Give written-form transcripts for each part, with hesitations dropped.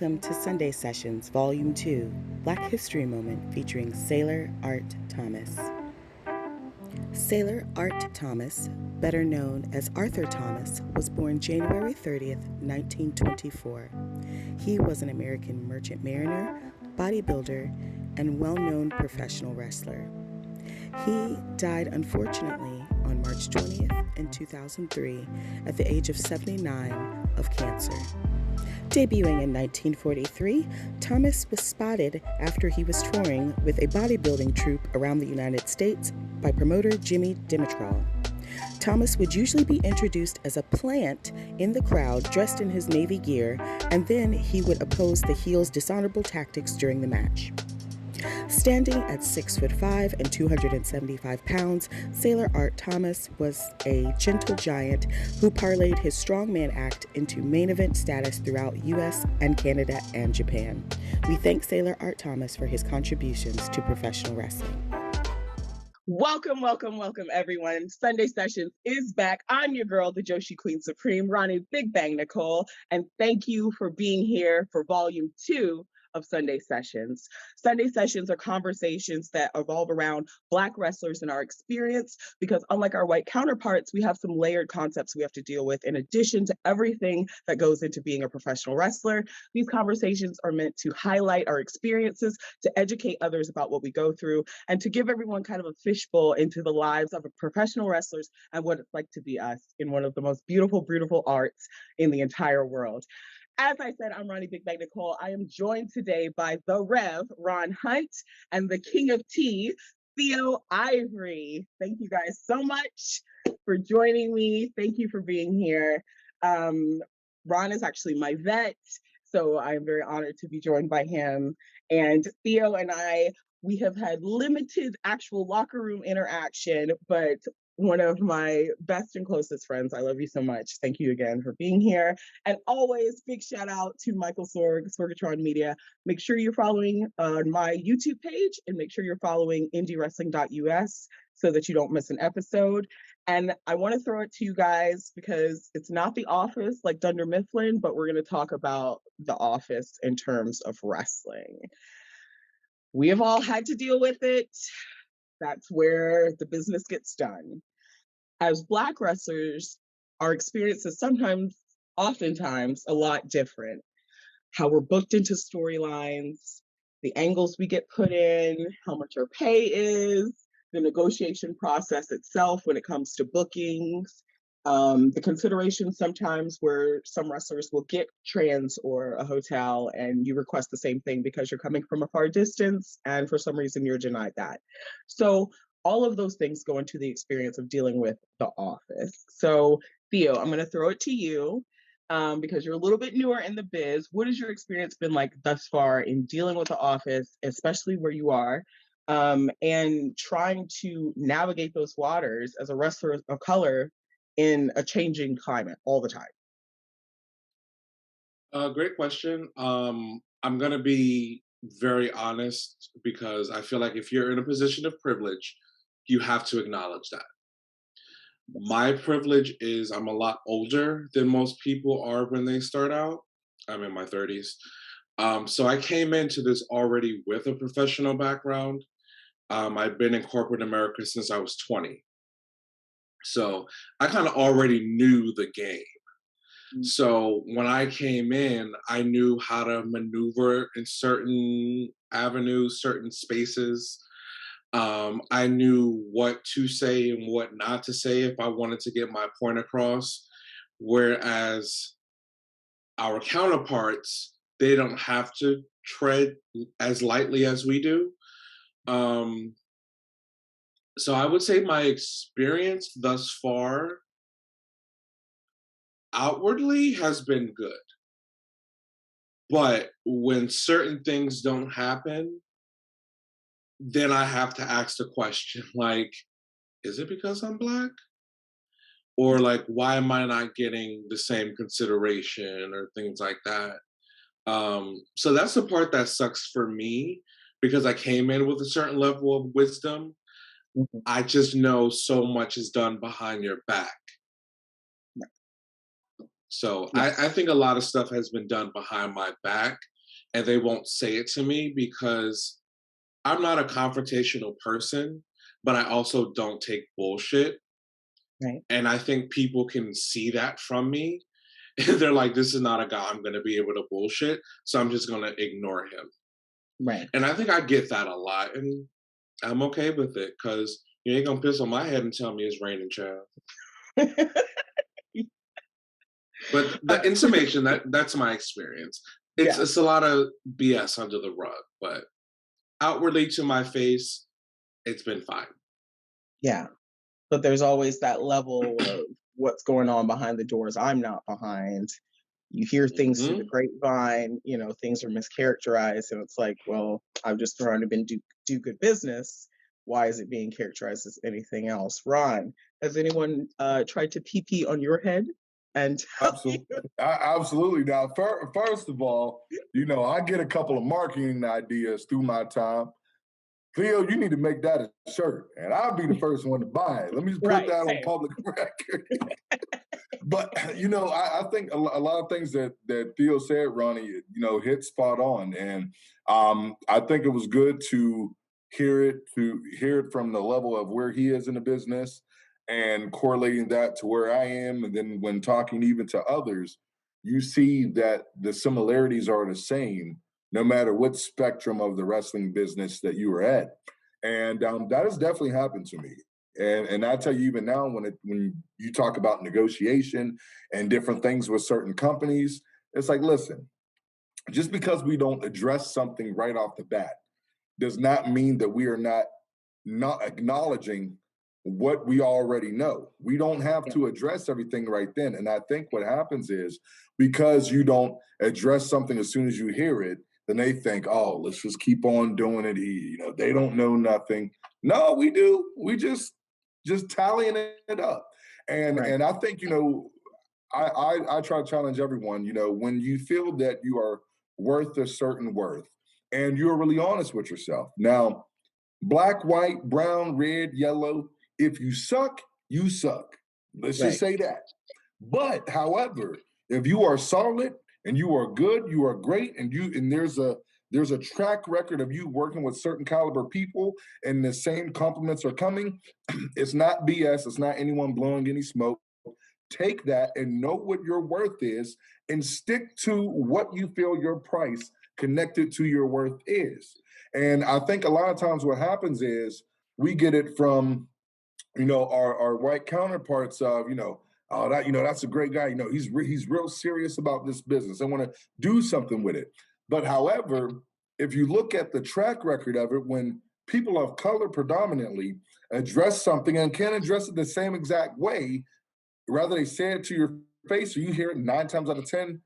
Welcome to Sunday Sessions, Volume 2, Black History Moment featuring Sailor Art Thomas. Sailor Art Thomas, better known as Arthur Thomas, was born January 30th, 1924. He was an American merchant mariner, bodybuilder, and well-known professional wrestler. He died unfortunately on March 20th in 2003 at the age of 79 of cancer. Debuting in 1943, Thomas was spotted after he was touring with a bodybuilding troupe around the United States by promoter Jimmy Dimitrov. Thomas would usually be introduced as a plant in the crowd dressed in his Navy gear, and then he would oppose the heel's dishonorable tactics during the match. Standing at 6'5" and 275 pounds, Sailor Art Thomas was a gentle giant who parlayed his strongman act into main event status throughout US and Canada and Japan. We thank Sailor Art Thomas for his contributions to professional wrestling. Welcome, welcome, welcome, everyone. Sunday Sessions is back. I'm your girl, the Joshi Queen Supreme, RoniBigBangNicole, and thank you for being here for Volume 2 of Sunday Sessions. Sunday Sessions are conversations that revolve around Black wrestlers and our experience, because unlike our white counterparts, we have some layered concepts we have to deal with in addition to everything that goes into being a professional wrestler. These conversations are meant to highlight our experiences, to educate others about what we go through, and to give everyone kind of a fishbowl into the lives of professional wrestlers and what it's like to be us in one of the most beautiful, beautiful arts in the entire world. As I said, I'm RoniBigBangNicole. I am joined today by the Rev, Ron Hunt, and the King of Tea, Theo Ivory. Thank you guys so much for joining me. Thank you for being here. Ron is actually my vet, so I'm very honored to be joined by him. And Theo and I, we have had limited actual locker room interaction, but one of my best and closest friends. I love you so much. Thank you again for being here. And always big shout out to Michael Sorg, Sorgatron Media. Make sure you're following my YouTube page and make sure you're following indiewrestling.us so that you don't miss an episode. And I want to throw it to you guys because it's not The Office like Dunder Mifflin, but we're going to talk about The Office in terms of wrestling. We have all had to deal with it. That's where the business gets done. As Black wrestlers, our experience is oftentimes, a lot different. How we're booked into storylines, the angles we get put in, how much our pay is, the negotiation process itself when it comes to bookings, the consideration sometimes where some wrestlers will get trans or a hotel and you request the same thing because you're coming from a far distance and for some reason you're denied that. So all of those things go into the experience of dealing with The Office. So Theo, I'm going to throw it to you because you're a little bit newer in the biz. What has your experience been like thus far in dealing with The Office, especially where you are, and trying to navigate those waters as a wrestler of color in a changing climate all the time? Great question. I'm going to be very honest because I feel like if you're in a position of privilege, you have to acknowledge that. My privilege is I'm a lot older than most people are when they start out. I'm in my 30s. So I came into this already with a professional background. I've been in corporate America since I was 20. So I kind of already knew the game. So when I came in, I knew how to maneuver in certain avenues, certain spaces. I knew what to say and what not to say if I wanted to get my point across. Whereas our counterparts, they don't have to tread as lightly as we do. So I would say my experience thus far outwardly has been good. But when certain things don't happen, then I have to ask the question, like, is it because I'm Black? Or like, why am I not getting the same consideration or things like that? So that's the part that sucks for me because I came in with a certain level of wisdom. I just know so much is done behind your back. So yes. I think a lot of stuff has been done behind my back, and they won't say it to me because I'm not a confrontational person, but I also don't take bullshit. Right. And I think people can see that from me. They're like, this is not a guy I'm going to be able to bullshit. So I'm just going to ignore him. Right. And I think I get that a lot. And I'm okay with it because you ain't going to piss on my head and tell me it's raining, child. But the intimation, that's my experience. It's a lot of BS under the rug, but outwardly to my face, it's been fine. Yeah. But there's always that level of what's going on behind the doors I'm not behind. You hear things through the grapevine, you know, things are mischaracterized, and it's like, well, I'm just trying to do good business. Why is it being characterized as anything else? Ron, has anyone tried to pee on your head and tell you? Absolutely. Now, first of all, you know, I get a couple of marketing ideas through my time. Theo, you need to make that a shirt, and I'll be the first one to buy it. Let me just put that on public record. But you know, I think a lot of things that Theo said, Ronnie, you know, hit spot on, and I think it was good to hear it from the level of where he is in the business and correlating that to where I am, and then when talking even to others, you see that the similarities are the same no matter what spectrum of the wrestling business that you were at, and that has definitely happened to me. And I tell you, even now, when you talk about negotiation and different things with certain companies, it's like, listen, just because we don't address something right off the bat does not mean that we are not acknowledging what we already know. We don't have to address everything right then. And I think what happens is because you don't address something as soon as you hear it, then they think, oh, let's just keep on doing it. You know, they don't know nothing. No, we do. We just tallying it up. And I think, you know, I try to challenge everyone, you know, when you feel that you are worth a certain worth and you're really honest with yourself. Now, black, white, brown, red, yellow, if you suck, you suck. Let's just say that. But however, if you are solid and you are good, you are great, and there's a track record of you working with certain caliber people and the same compliments are coming, it's not BS, it's not anyone blowing any smoke. Take that and know what your worth is and stick to what you feel your price connected to your worth is. And I think a lot of times what happens is we get it from, you know, our white counterparts of, you know, oh, that, you know, that's a great guy. You know, he's real serious about this business. I want to do something with it. But however, if you look at the track record of it, when people of color predominantly address something and can't address it the same exact way, rather they say it to your face or you hear it 9 times out of 10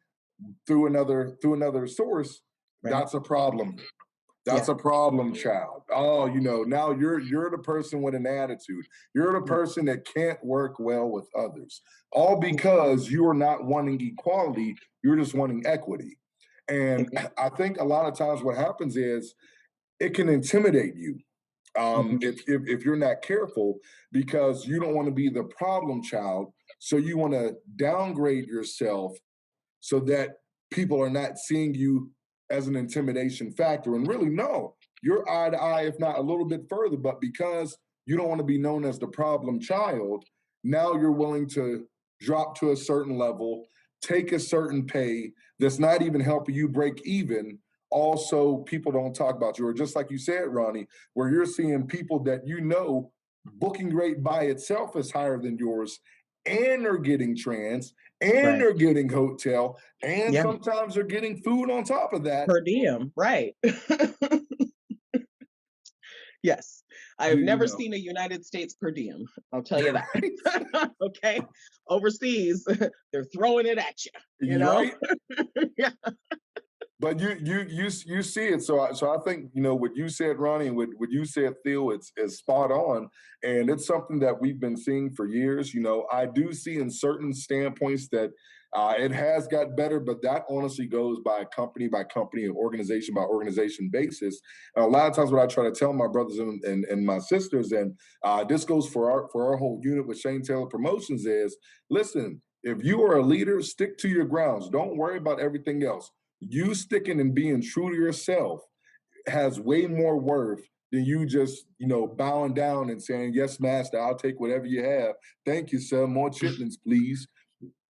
through another source, that's a problem. That's a problem, child. Oh, you know, now you're the person with an attitude. You're the person that can't work well with others. All because you are not wanting equality, you're just wanting equity. And I think a lot of times what happens is it can intimidate you if you're not careful because you don't want to be the problem child. So you want to downgrade yourself so that people are not seeing you as an intimidation factor. And really, no, you're eye to eye, if not a little bit further. But because you don't want to be known as the problem child, now you're willing to drop to a certain level, take a certain pay that's not even helping you break even. Also, people don't talk about you. Or just like you said, Ronnie, where you're seeing people that you know booking rate by itself is higher than yours, and they're getting trans, and they're getting hotel, and sometimes they're getting food on top of that. Per diem, right. Yes. I have never seen a United States per diem. I'll tell you that. Okay. Overseas, they're throwing it at you. You know? Right? Yeah. But you see it. So I think, you know, what you said, Ronnie, and what you said, Theo, it's spot on. And it's something that we've been seeing for years. You know, I do see in certain standpoints that it has got better, but that honestly goes by company, and organization by organization basis. And a lot of times what I try to tell my brothers and my sisters, and this goes for our whole unit with Shane Taylor Promotions is, listen, if you are a leader, stick to your grounds. Don't worry about everything else. You sticking and being true to yourself has way more worth than you just, bowing down and saying, yes, master, I'll take whatever you have. Thank you, sir. More chitlins, please.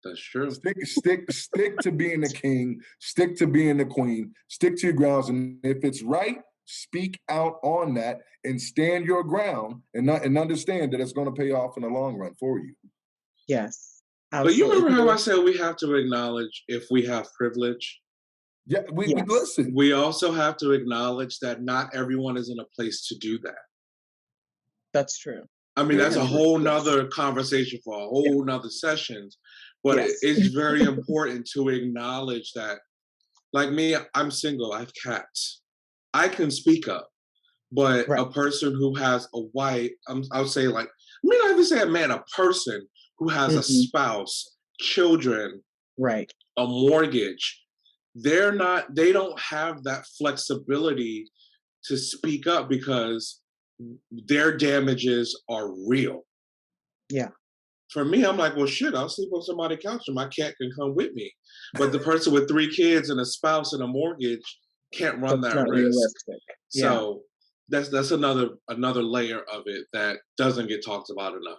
That's true. Stick to being the king, stick to being the queen, stick to your grounds. And if it's right, speak out on that and stand your ground and understand that it's going to pay off in the long run for you. Yes. But you remember how I said we have to acknowledge if we have privilege? Yeah, we listen. We also have to acknowledge that not everyone is in a place to do that. That's true. I mean, that's a whole nother conversation for a whole nother sessions. But it's very important to acknowledge that, like me, I'm single, I have cats. I can speak up. But a person who has a wife, I'll say like, I mean, I even say a man, a person who has a spouse, children, right, a mortgage, they don't have that flexibility to speak up because their damages are real. Yeah. For me, I'm like, well, shit, I'll sleep on somebody's couch and my cat can come with me. But the person with 3 kids and a spouse and a mortgage can't run that risk. Realistic. So that's another layer of it that doesn't get talked about enough.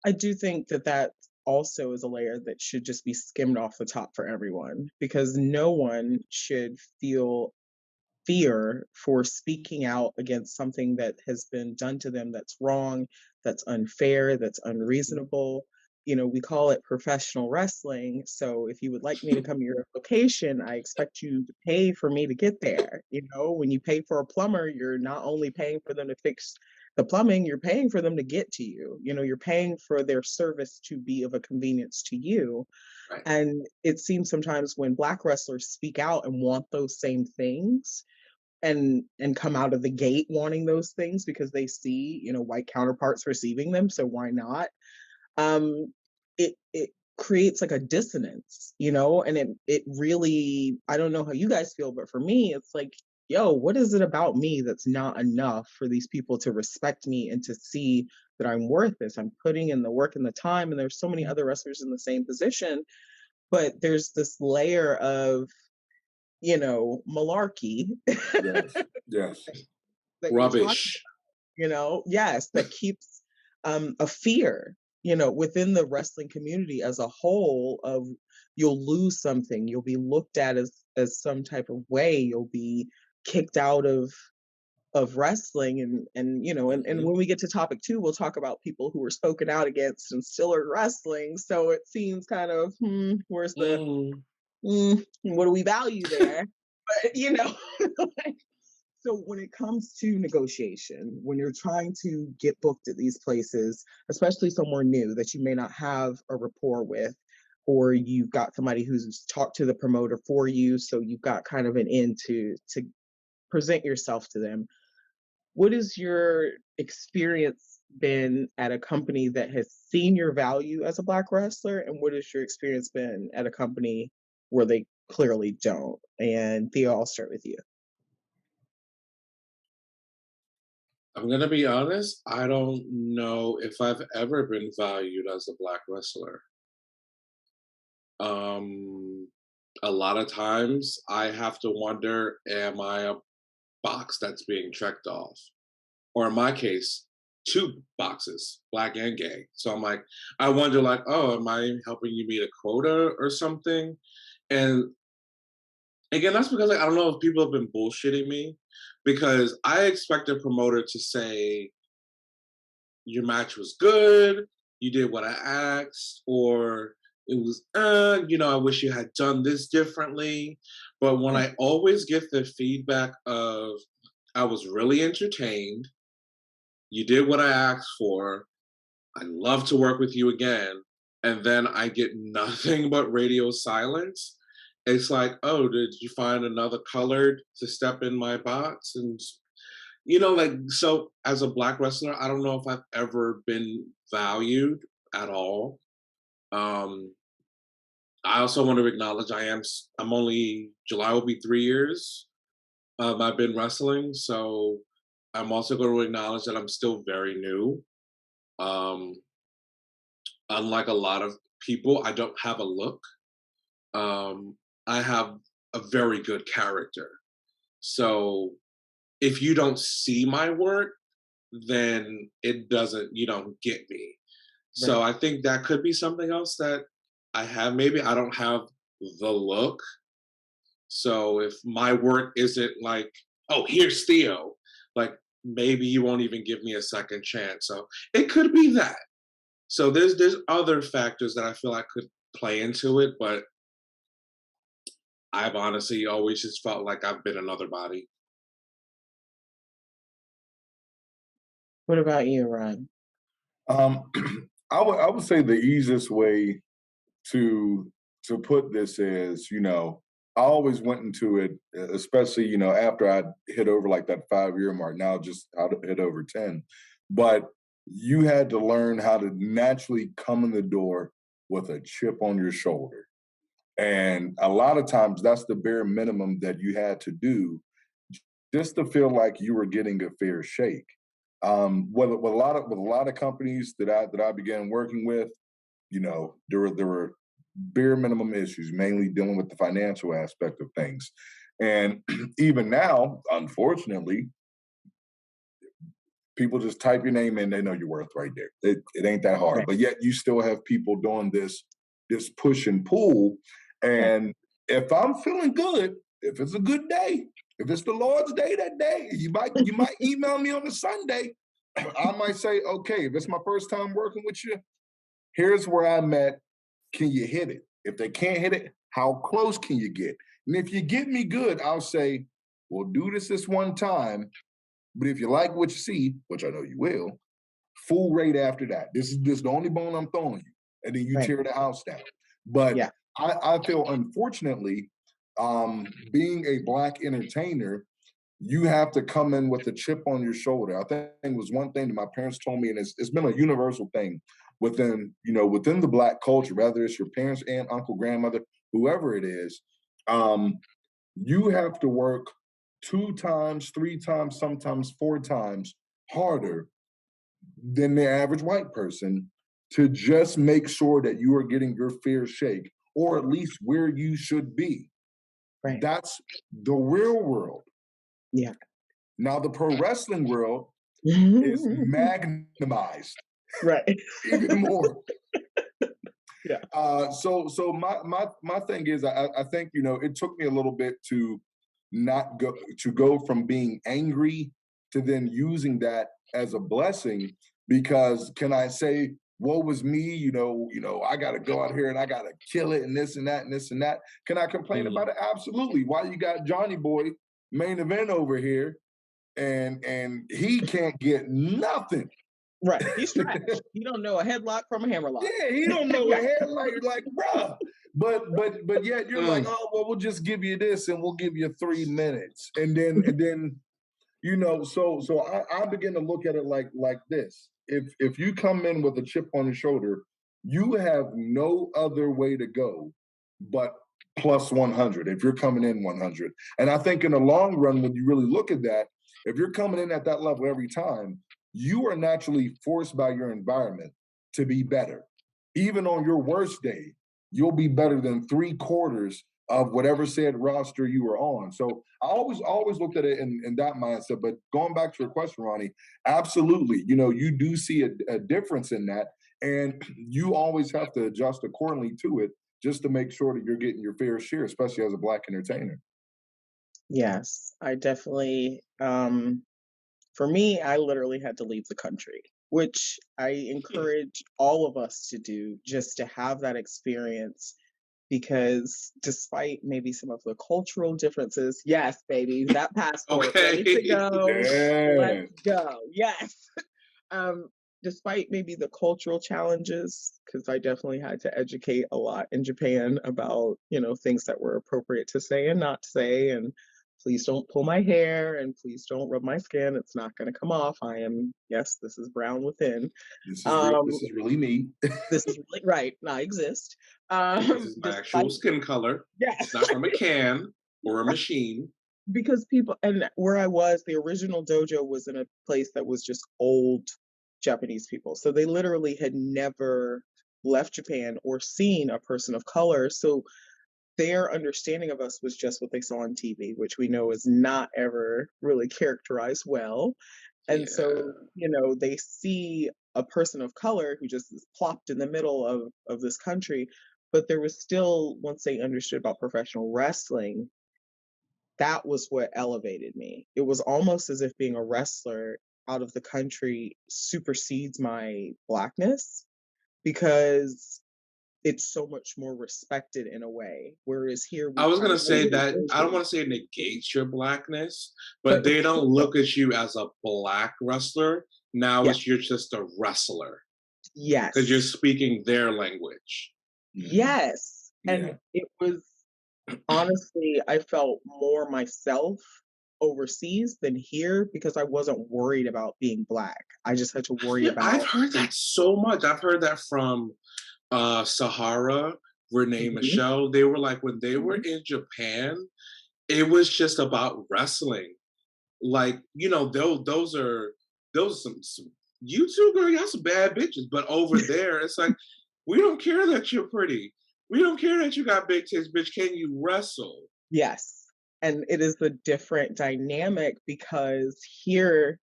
I do think that also is a layer that should just be skimmed off the top for everyone, because no one should feel fear for speaking out against something that has been done to them that's wrong, that's unfair, that's unreasonable. We call it professional wrestling. So if you would like me to come to your location, I expect you to pay for me to get there. When you pay for a plumber, you're not only paying for them to fix the plumbing, you're paying for them to get to you. You're paying for their service to be of a convenience to you. Right. And it seems sometimes when Black wrestlers speak out and want those same things, and come out of the gate wanting those things because they see, white counterparts receiving them, so why not? It creates like a dissonance, and it really, I don't know how you guys feel, but for me, it's like, yo, what is it about me that's not enough for these people to respect me and to see that I'm worth this? I'm putting in the work and the time, and there's so many other wrestlers in the same position, but there's this layer of, malarkey. Yes. Rubbish. Yes, that keeps a fear, within the wrestling community as a whole of you'll lose something, you'll be looked at as some type of way, you'll be kicked out of wrestling, and when we get to topic 2, we'll talk about people who were spoken out against and still are wrestling. So it seems kind of where's the what do we value there? But so when it comes to negotiation, when you're trying to get booked at these places, especially somewhere new that you may not have a rapport with, or you've got somebody who's talked to the promoter for you, so you've got kind of an in to present yourself to them. What has your experience been at a company that has seen your value as a Black wrestler, and what has your experience been at a company where they clearly don't? And Theo, I'll start with you. I'm going to be honest, I don't know if I've ever been valued as a Black wrestler. A lot of times I have to wonder, am I a box that's being checked off? Or in my case, 2 boxes, Black and gay. So I'm like, I wonder like, oh, am I helping you meet a quota or something? And again, that's because I don't know if people have been bullshitting me, because I expect a promoter to say, your match was good, you did what I asked, or it was, I wish you had done this differently. But when I always get the feedback of, I was really entertained, you did what I asked for, I'd love to work with you again, and then I get nothing but radio silence, it's like, oh, did you find another colored to step in my box? And, so as a Black wrestler, I don't know if I've ever been valued at all. I also want to acknowledge I'm only, July will be 3 years. I've been wrestling, so I'm also going to acknowledge that I'm still very new. Unlike a lot of people, I don't have a look. I have a very good character. So if you don't see my work, then you don't get me. So Right. I think that could be something else that I have. Maybe I don't have the look. So if my work isn't like, oh, here's Theo, like maybe you won't even give me a second chance. So it could be that. So there's other factors that I feel I could play into it, but I've honestly always just felt like I've been another body. What about you, Ron? Um, I would say the easiest way to put this is, I always went into it, especially, after I hit over like that 5-year mark. Now just I hit over 10, but you had to learn how to naturally come in the door with a chip on your shoulder, and a lot of times that's the bare minimum that you had to do just to feel like you were getting a fair shake. With a lot of companies that I began working with, there were bare minimum issues, mainly dealing with the financial aspect of things. And even now, unfortunately, people just type your name in, they know your worth right there. It ain't that hard. Right. But yet you still have people doing this push and pull. Right. And if I'm feeling good, if it's a good day, if it's the Lord's day that day, you might email me on a Sunday. I might say, okay, if it's my first time working with you, here's where I'm at. Can you hit it? If they can't hit it, how close can you get? And if you get me good, I'll say, we'll do this one time. But if you like what you see, which I know you will, full rate after that. This is the only bone I'm throwing you. And then you Right. tear the house down. But Yeah. I feel, unfortunately, being a Black entertainer, you have to come in with a chip on your shoulder. I think it was one thing that my parents told me, and it's been a universal thing within the Black culture, whether it's your parents, aunt, uncle, grandmother, whoever it is, you have to work 2 times, 3 times, sometimes 4 times harder than the average white person to just make sure that you are getting your fair shake, or at least where you should be. Right. That's the real world. Yeah. Now, the pro wrestling world is magnetized Right. even more. Yeah. So my thing is, I think it took me a little bit to not go from being angry to then using that as a blessing. Because can I say, woe was me? I got to go out here and I got to kill it and this and that and this and that. Can I complain about it? Absolutely. Why you got Johnny Boy main event over here, and he can't get nothing. Right. He's trash. He don't know a headlock from a hammerlock. Yeah, he don't know a head like bruh. But yet you're like, oh well, we'll just give you this and we'll give you 3 minutes. And then so I begin to look at it like this. If you come in with a chip on your shoulder, you have no other way to go but plus 100 if you're coming in 100. And I think in the long run, when you really look at that, if you're coming in at that level every time, you are naturally forced by your environment to be better. Even on your worst day, you'll be better than 3/4 of whatever said roster you were on. So I always looked at it in that mindset. But going back to your question, Ronnie, absolutely. You do see a difference in that. And you always have to adjust accordingly to it just to make sure that you're getting your fair share, especially as a Black entertainer. Yes, I definitely, for me, I literally had to leave the country, which I encourage all of us to do, just to have that experience. Because despite maybe some of the cultural differences, yes, baby, that passport ready to Okay. go. Yeah. Let's go. Yes. Um, Despite maybe the cultural challenges, because I definitely had to educate a lot in Japan about, things that were appropriate to say and not say, and please don't pull my hair and please don't rub my skin. It's not going to come off. Yes, this is brown within. This is real. This is really me. This is really right. I exist. This is my actual skin color. Yes. It's not from a can or a machine. Because people, and where I was, the original dojo was in a place that was just old Japanese people. So they literally had never left Japan or seen a person of color. So their understanding of us was just what they saw on TV, which we know is not ever really characterized well. And so, you know, they see a person of color who just is plopped in the middle of this country, but there was still, once they understood about professional wrestling, that was what elevated me. It was almost as if being a wrestler out of the country supersedes my blackness because it's so much more respected in a way. Whereas here I we was kind gonna of say that I don't want to say it negates your blackness, but they don't look at you as a black wrestler. Now yeah, it's you're just a wrestler because you're yes, speaking their language. yes. And Yeah. it was honestly, I felt more myself overseas than here because I wasn't worried about being black. I just had to worry Yeah, I've about heard that so much. I've heard that from Sahara, Renee Mhm, Michelle. They were like when they were mhm. in Japan, it was just about wrestling. Like, you know, those some you two girl, y'all some bad bitches. But over there, it's like, we don't care that you're pretty. We don't care that you got big tits, bitch. Can you wrestle? Yes. And it is a different dynamic because here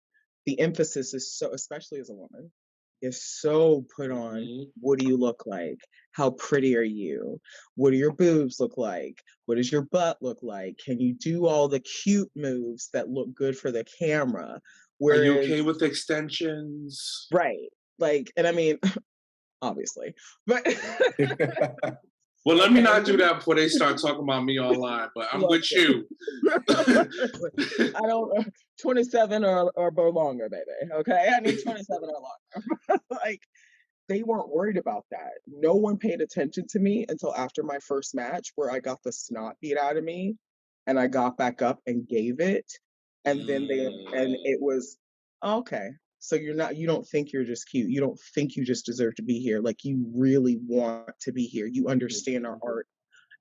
the emphasis is so, especially as a woman, is so put on Mhm. what do you look like? How pretty are you? What do your boobs look like? What does your butt look like? Can you do all the cute moves that look good for the camera? Are you Whereas, okay with extensions? right, like, and I mean, obviously, but Well, let me okay, not do that before they start talking about me online, but I'm with listen. you. I don't 27 or longer, baby. Okay. I need 27 or longer. Like they weren't worried about that. No one paid attention to me until after my first match where I got the snot beat out of me and I got back up and gave it. And then and Mm. it was okay. So you don't think you're just cute. You don't think you just deserve to be here. Like you really want to be here. You understand our Mhm. art,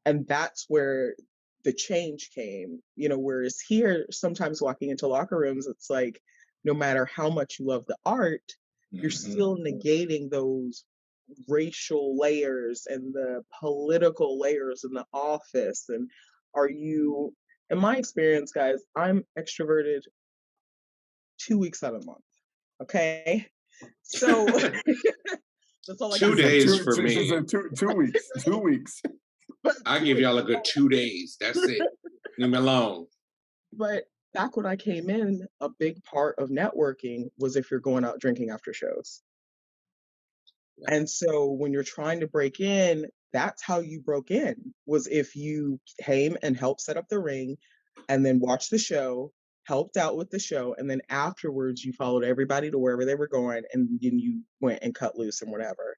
and that's where the change came, you know, whereas here sometimes walking into locker rooms it's like no matter how much you love the art you're Mhm. still negating those racial layers and the political layers in the office. And are you, in my experience guys, I'm extroverted 2 weeks out of the month, okay, so that's all I Two gotta She say. said days for she me. said 2 weeks. 2 weeks. But I two give weeks y'all a good 2 days. That's it. Leave me alone. But back when I came in, a big part of networking was if you're going out drinking after shows. Yeah. And so when you're trying to break in, that's how you broke in, was if you came and helped set up the ring and then watched the show, helped out with the show, and then afterwards you followed everybody to wherever they were going and then you went and cut loose and whatever.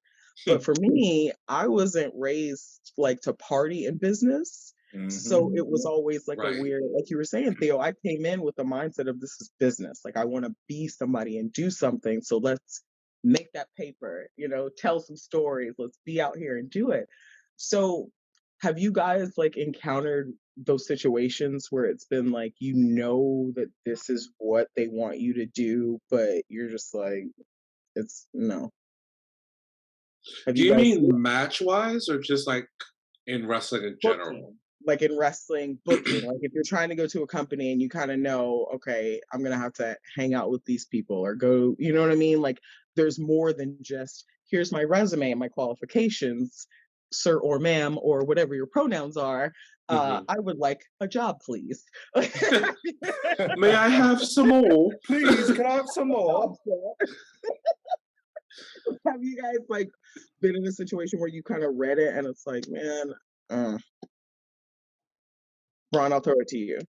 But for me, I wasn't raised like to party in business. So Mhm. it was always like a Right. weird, like you were saying, Theo, I came in with the mindset of this is business. Like I want to be somebody and do something. So let's make that paper, you know, tell some stories. Let's be out here and do it. So have you guys like encountered those situations where it's been like, you know, that this is what they want you to do, but you're just like, it's no. Have Do you you guys mean match wise or just like in wrestling in general? booking, like in wrestling, booking, like if you're trying to go to a company and you kind of know, okay, I'm going to have to hang out with these people or go, you know what I mean? Like there's more than just here's my resume and my qualifications, sir or ma'am, or whatever your pronouns are. Mhm. I would like a job, please. May I have some more? Please, can I have some more? Have you guys like been in a situation where you kind of read it and it's like, man, Ron, I'll throw it to you.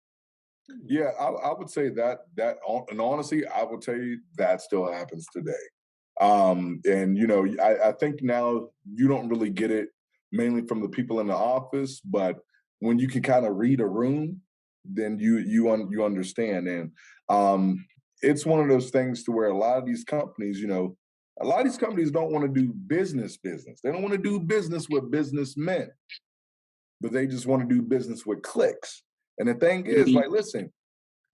Yeah, I would say and honestly, I will tell you that still happens today. And you know, I think now you don't really get it mainly from the people in the office, but when you can kind of read a room, then you understand. And it's one of those things to where a lot of these companies, you know, a lot of these companies don't want to do business. They don't want to do business with businessmen, but they just want to do business with clicks. And the thing is, like, listen,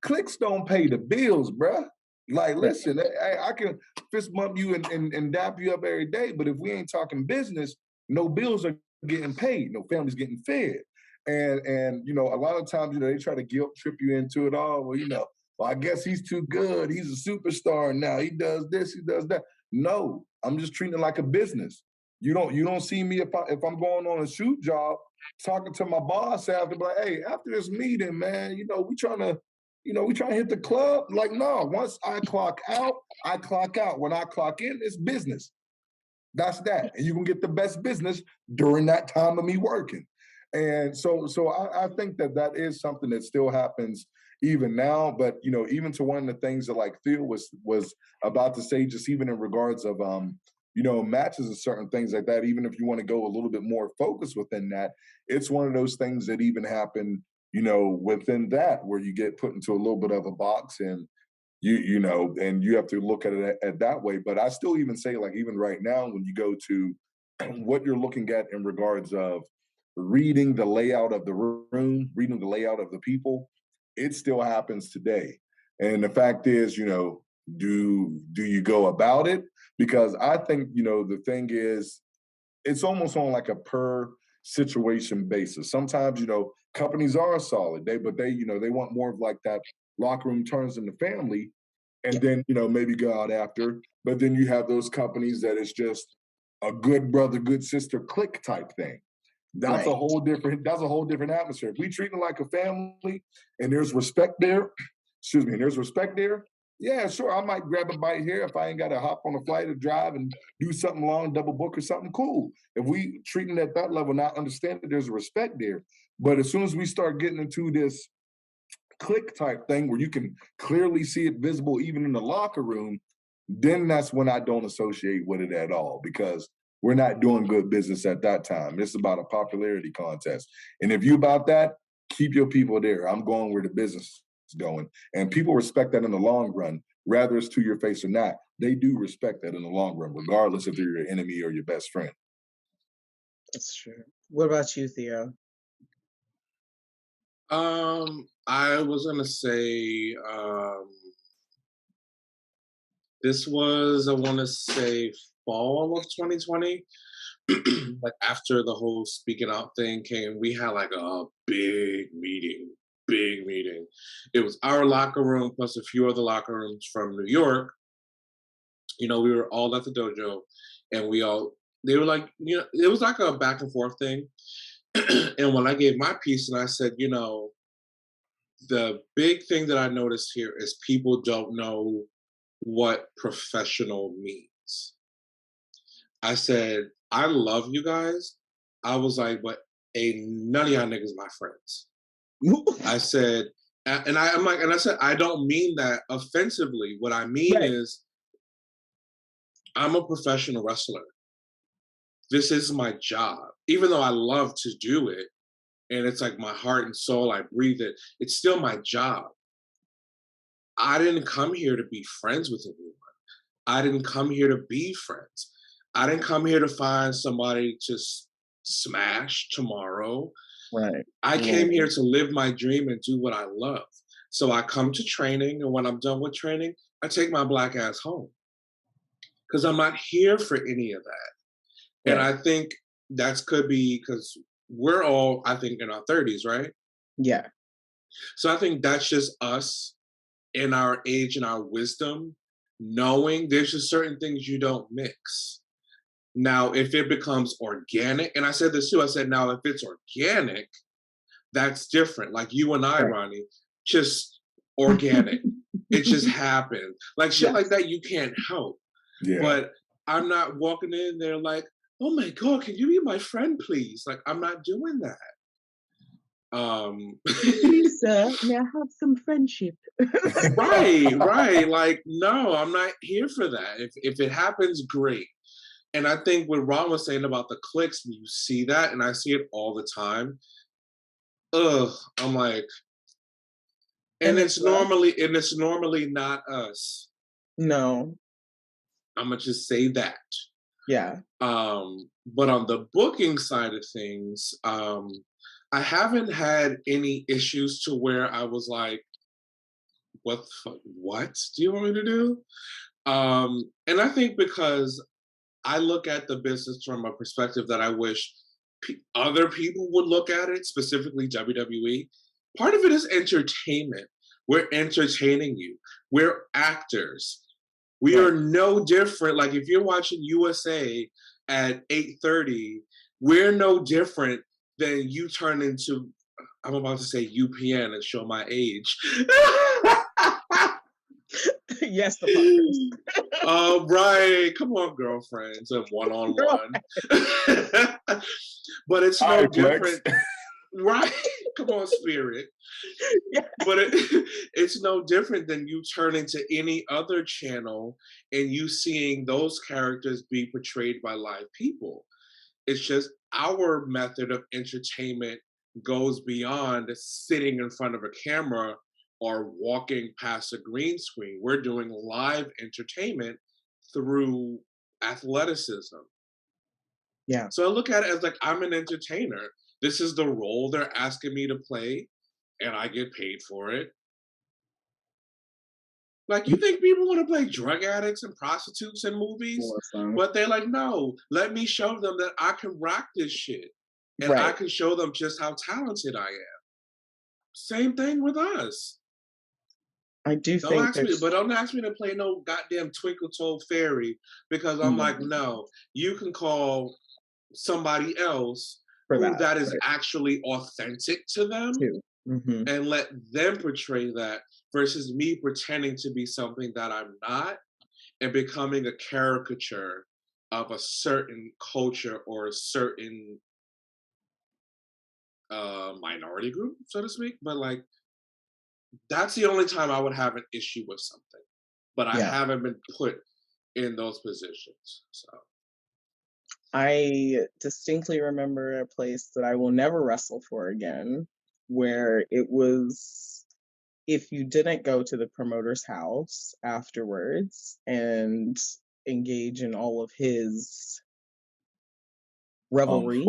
clicks don't pay the bills, bruh. Like, Right. listen, I can fist bump you and dap you up every day, but if we ain't talking business, no bills are getting paid, no families getting fed. And you know, a lot of times, you know, they try to guilt trip you into it all. Well, you know, well, I guess he's too good. He's a superstar now. He does this, he does that. No, I'm just treating it like a business. You don't see me if I'm going on a shoot job talking to my boss after, like, hey, after this meeting, man, you know, we trying to hit the club. Like, no, once I clock out, I clock out. When I clock in, it's business. That's that. And you can get the best business during that time of me working. And so I think that is something that still happens even now. But, you know, even to one of the things that like Theo was about to say, just even in regards of, you know, matches and certain things like that, even if you want to go a little bit more focused within that, it's one of those things that even happen, you know, within that, where you get put into a little bit of a box and you know, and you have to look at it at that way. But I still even say, like, even right now, when you go to what you're looking at in regards of reading the layout of the room, reading the layout of the people, it still happens today. And the fact is, you know, do you go about it? Because I think, you know, the thing is, it's almost on like a per situation basis. Sometimes, you know, companies are solid, but they, you know, they want more of like that locker room turns into family, and then, you know, maybe go out after. But then you have those companies that it's just a good brother, good sister click type thing. That's a whole different atmosphere. If we treat them like a family and there's respect there, and there's respect there, yeah, sure, I might grab a bite here if I ain't got to hop on a flight or drive and do something long, double book or something cool. If we treating at that level, not understand that there's a respect there. But as soon as we start getting into this click type thing where you can clearly see it visible even in the locker room, then that's when I don't associate with it at all, because we're not doing good business at that time. It's about a popularity contest. And if you about that, keep your people there. I'm going where the business is going. And people respect that in the long run, whether it's to your face or not. They do respect that in the long run, regardless if they're your enemy or your best friend. That's true. What about you, Theo? I was gonna say, this was, I want to say, fall of 2020. Like after the whole speaking out thing came, we had like a big meeting. It was our locker room plus a few other locker rooms from New York. You know, we were all at the dojo, and they were like, you know, it was like a back and forth thing. And when I gave my piece and I said, you know, the big thing that I noticed here is people don't know what professional means. I said, I love you guys. I was like, but none of y'all niggas my friends. I said, and I'm like, and I said, I don't mean that offensively. What I mean is, I'm a professional wrestler. This is my job. Even though I love to do it, and it's like my heart and soul, I breathe it, it's still my job. I didn't come here to be friends with anyone. I didn't come here to be friends. I didn't come here to find somebody to smash tomorrow. Right. I came here to live my dream and do what I love. So I come to training, and when I'm done with training, I take my black ass home. Because I'm not here for any of that. And I think that could be because we're all, I think, in our 30s, right? Yeah. So I think that's just us in our age and our wisdom, knowing there's just certain things you don't mix. Now, if it becomes organic, and I said this too, I said, now, if it's organic, that's different. Like you and I, Ronnie, just organic. It just happened. Like shit like that, you can't help. Yeah. But I'm not walking in there like, oh my God, can you be my friend, please? Like, I'm not doing that. Please, sir, may I have some friendship? Right. Like, no, I'm not here for that. If it happens, great. And I think what Ron was saying about the clicks, you see that, and I see it all the time. I'm like, and it's normally not us. No. I'm gonna just say that. Yeah. But on the booking side of things, I haven't had any issues to where I was like, what do you want me to do? And I think because I look at the business from a perspective that I wish other people would look at it, specifically WWE. Part of it is entertainment. We're entertaining you. We're actors. We are no different. Like if you're watching USA at 8:30, we're no different than you turn into, I'm about to say UPN and show my age. Yes, the fuckers. Right. Come on, girlfriends, and one-on-one. But it's no different. Right? Come on, spirit. Yeah. But it's no different than you turning to any other channel and you seeing those characters be portrayed by live people. It's just our method of entertainment goes beyond sitting in front of a camera or walking past a green screen. We're doing live entertainment through athleticism. Yeah. So I look at it as like, I'm an entertainer. This is the role they're asking me to play, and I get paid for it. Like, you think people want to play drug addicts and prostitutes in movies? Awesome. But they're like, no, let me show them that I can rock this shit. And I can show them just how talented I am. Same thing with us. I do don't think ask me, but don't ask me to play no goddamn Twinkle Toed Fairy, because I'm like, no, you can call somebody else that is actually authentic to them and let them portray that, versus me pretending to be something that I'm not and becoming a caricature of a certain culture or a certain minority group, so to speak. But like, that's the only time I would have an issue with something. But I haven't been put in those positions. So I distinctly remember a place that I will never wrestle for again, where it was, if you didn't go to the promoter's house afterwards and engage in all of his revelry.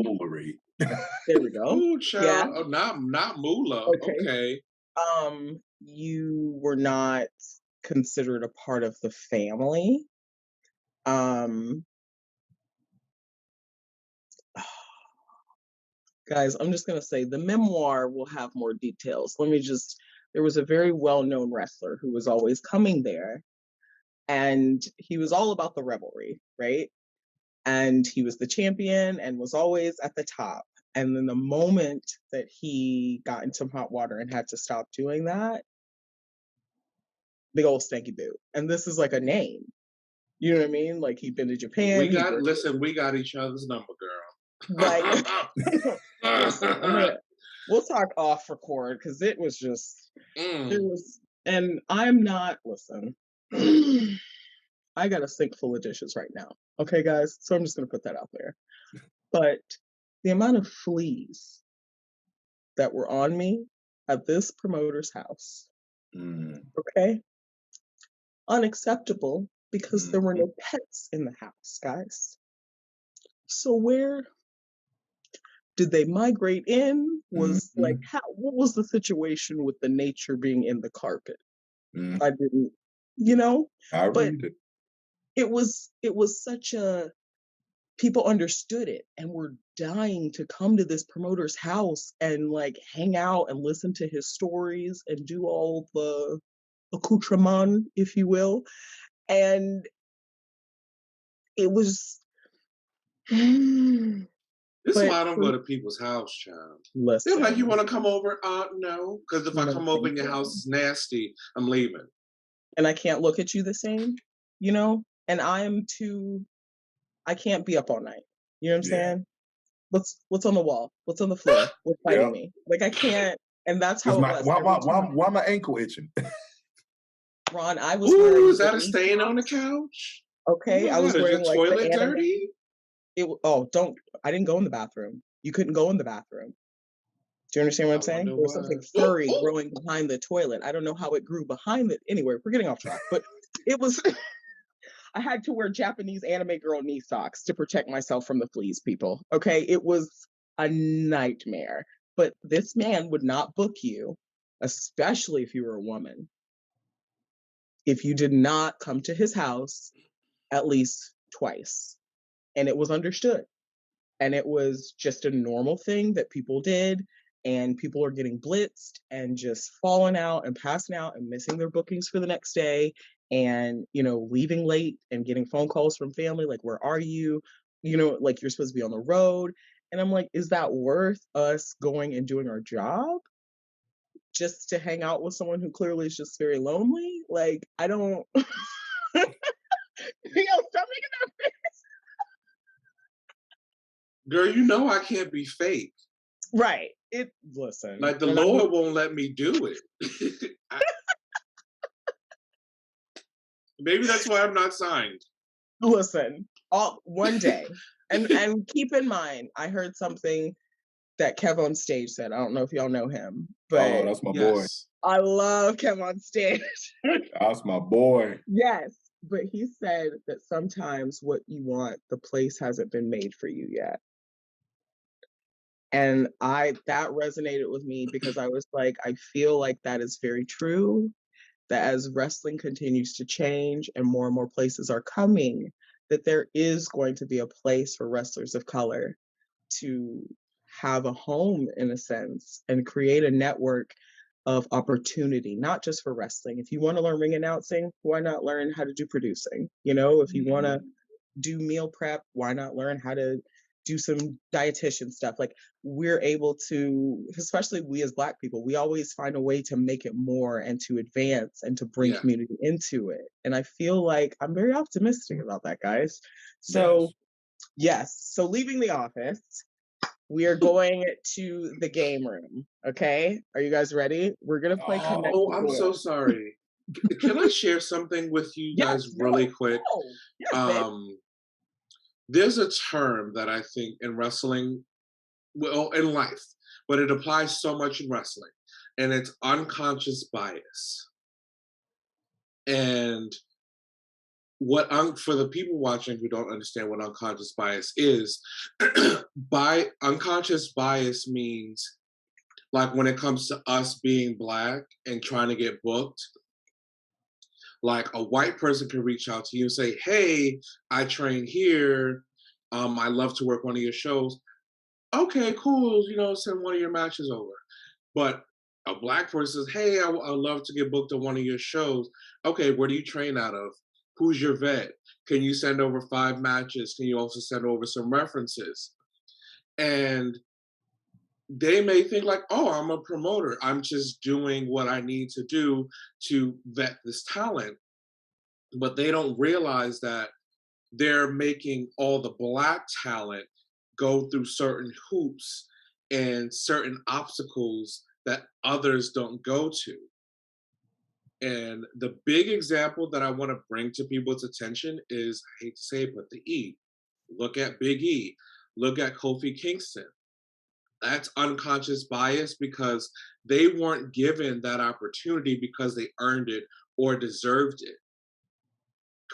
There we go. Oh, child. Oh, not moolah. Okay. You were not considered a part of the family. Guys, I'm just gonna say the memoir will have more details. There was a very well-known wrestler who was always coming there, and he was all about the revelry, right? And he was the champion and was always at the top. And then the moment that he got in some hot water and had to stop doing that, big old stanky boot. And this is like a name. You know what I mean? Like, he'd been to Japan. We got each other's number, girl. Like, listen, we'll talk off record, because it was just, and I'm not, listen, I got a sink full of dishes right now. Okay, guys? So I'm just going to put that out there. But the amount of fleas that were on me at this promoter's house, okay? Unacceptable, because there were no pets in the house, guys. So where did they migrate in? Was like, what was the situation with the nature being in the carpet? I didn't, but it was such a, people understood it and were dying to come to this promoter's house and like hang out and listen to his stories and do all the accoutrement, if you will. And it was this is why I don't go to people's house, child. They're like, you want to come over? No, because if I come over and your house is nasty, I'm leaving. And I can't look at you the same, and I can't be up all night. You know what I'm saying? What's on the wall? What's on the floor? What's fighting me? Like, I can't, and that's how it was. Why my ankle itching? Ron, I was wearing. Is that a stain on the couch? Okay, I was wearing like toilet dirty. I didn't go in the bathroom. You couldn't go in the bathroom. Do you understand what I'm saying? There was something furry growing behind the toilet. I don't know how it grew behind it. Anyway, we're getting off track. But it was, I had to wear Japanese anime girl knee socks to protect myself from the fleas, people. Okay, it was a nightmare. But this man would not book you, especially if you were a woman, if you did not come to his house at least twice. And it was understood. and it was just a normal thing that people did, and people are getting blitzed and just falling out and passing out and missing their bookings for the next day, and leaving late and getting phone calls from family like, where are you? Like, you're supposed to be on the road. And I'm like, is that worth us going and doing our job just to hang out with someone who clearly is just very lonely? Like, I stop making that face. Girl, I can't be fake. Right. Listen. Like, the Lord won't let me do it. Maybe that's why I'm not signed. Listen, one day. And keep in mind, I heard something that Kev on Stage said. I don't know if y'all know him, but that's my boy. I love Kev on Stage. That's my boy. Yes, but he said that sometimes what you want, the place hasn't been made for you yet. And that resonated with me, because I was like, I feel like that is very true, that as wrestling continues to change and more places are coming, that there is going to be a place for wrestlers of color to have a home, in a sense, and create a network of opportunity, not just for wrestling. If you want to learn ring announcing, why not learn how to do producing? If you want to do meal prep, why not learn how to do some dietitian stuff? Like, we're able to, especially we as Black people, we always find a way to make it more and to advance and to bring community into it. And I feel like I'm very optimistic about that, guys. So yes. So leaving the office, we are going to the game room. Okay, are you guys ready? We're gonna play Connect. Oh, I'm so sorry. Can I share something with you guys really quick? Yes, there's a term that I think in wrestling, well, in life, but it applies so much in wrestling, and it's unconscious bias. And for the people watching who don't understand what unconscious bias is, unconscious bias means, like, when it comes to us being Black and trying to get booked, like, a white person can reach out to you and say, hey, I train here. I love to work one of your shows. Okay, cool. Send one of your matches over. But a Black person says, hey, I love to get booked on one of your shows. Okay, where do you train out of? Who's your vet? Can you send over 5 matches? Can you also send over some references? And they may think like, oh, I'm a promoter. I'm just doing what I need to do to vet this talent. But they don't realize that they're making all the Black talent go through certain hoops and certain obstacles that others don't go to. And the big example that I want to bring to people's attention is, I hate to say it, but the E. Look at Big E. Look at Kofi Kingston. That's unconscious bias, because they weren't given that opportunity because they earned it or deserved it.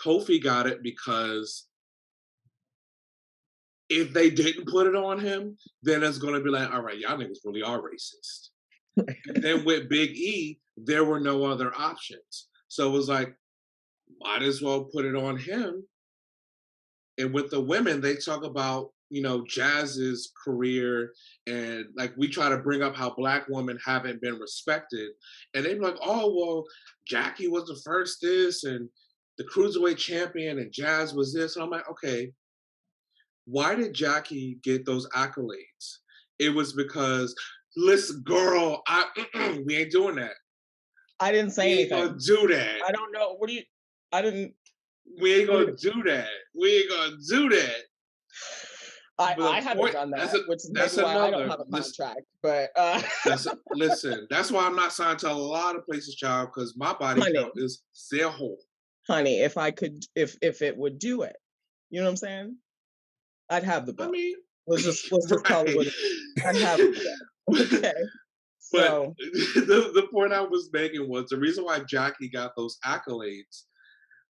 Kofi got it because if they didn't put it on him, then it's going to be like, all right, y'all niggas really are racist. And then with Big E, there were no other options. So it was like, might as well put it on him. And with the women, they talk about, Jazz's career, and like, we try to bring up how Black women haven't been respected. And they're like, oh, well, Jackie was the first this, and the Cruiserweight champion, and Jazz was this. And I'm like, okay, why did Jackie get those accolades? It was because, listen, girl, we ain't doing that. I didn't say anything. We ain't gonna do that. I don't know. We ain't gonna do that. We ain't gonna do that. I haven't done that, which is maybe why I don't have a contract. But listen, that's why I'm not signed to a lot of places, child, because my body count is zero. Honey, if it would do it, you know what I'm saying? I'd have the bill. I mean, let's just call it what it is. I'd have the bill. Okay. But the point I was making was, the reason why Jackie got those accolades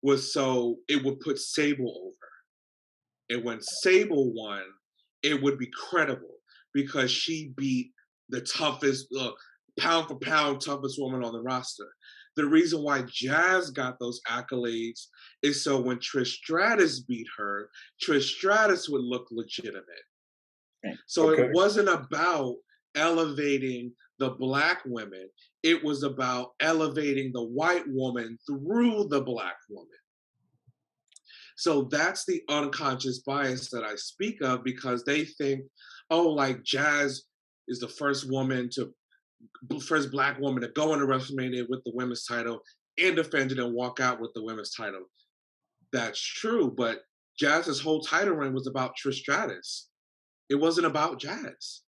was so it would put Sable over. And when Sable won, it would be credible, because she beat the toughest, pound for pound, toughest woman on the roster. The reason why Jazz got those accolades is so when Trish Stratus beat her, Trish Stratus would look legitimate. So Okay. it wasn't about elevating the Black women. It was about elevating the white woman through the Black woman. So that's the unconscious bias that I speak of, because they think, oh, like Jazz is the first Black woman to go into WrestleMania with the women's title and defend it and walk out with the women's title. That's true, but Jazz's whole title reign was about Trish Stratus. It wasn't about Jazz.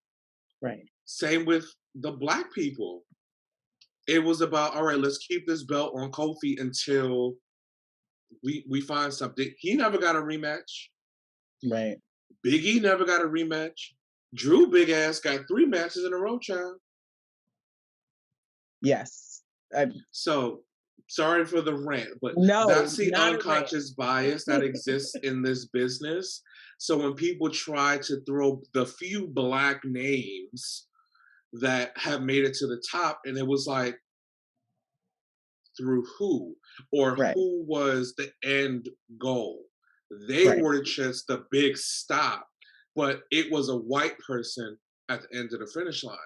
Right. Same with the Black people. It was about, all right, let's keep this belt on Kofi until we find something. He never got a rematch. Right. Big E never got a rematch. Drew big ass got 3 matches in a row, child. Yes. So sorry for the rant, but No, that's the not a unconscious bias that exists in this business. So when people try to throw the few Black names that have made it to the top, and it was like, through who? Or Right. who was the end goal? They Right. were just the big stop, but it was a white person at the end of the finish line.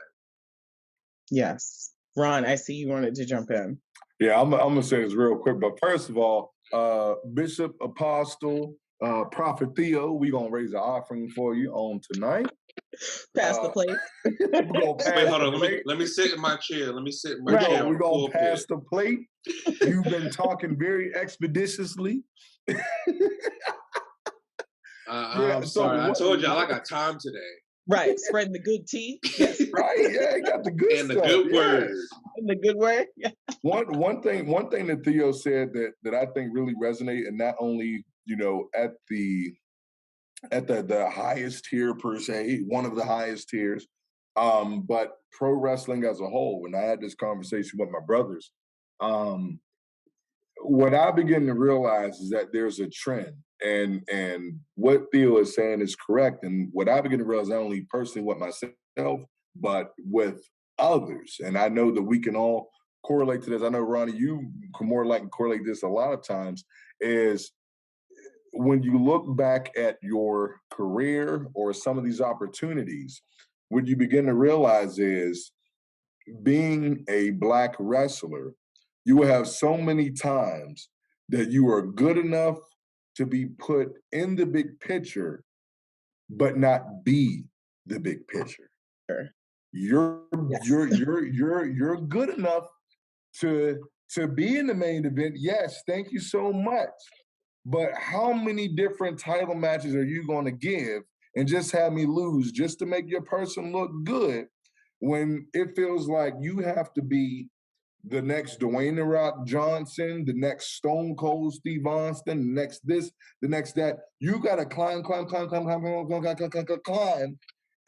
Yes. Ron, I see you wanted to jump in. Yeah, I'm gonna say this real quick, but first of all, Bishop, Apostle, Prophet Theo, we gonna raise an offering for you on tonight. Pass the plate. We're gonna pass Wait, hold the on. plate. Let me sit in my chair. Let me sit in my chair. We're gonna Pulpit. pass the plate. You've been talking very expeditiously. I'm sorry. I told y'all I got time today. Right. Spreading the good tea. Yes. Right, yeah, you got the good and stuff. the good word. And the good word. Yeah. One thing that Theo said that I think really resonate, and not only, you know, at the highest tier per se, one of the highest tiers, but pro wrestling as a whole. When I had this conversation with my brothers, what I begin to realize is that there's a trend, and what Theo is saying is correct. And what I begin to realize, not only personally with myself, but with others, and I know that we can all correlate to this. I know, Ronnie, you can more likely correlate this a lot of times, is when you look back at your career or some of these opportunities, what you begin to realize is, being a Black wrestler, you will have so many times that you are good enough to be put in the big picture, but not be the big picture. Sure. You're good enough to be in the main event. Yes, thank you so much. But how many different title matches are you going to give and just have me lose just to make your person look good, when it feels like you have to be the next Dwayne "The Rock" Johnson, the next Stone Cold Steve Austin, the next this, the next that? You got to climb.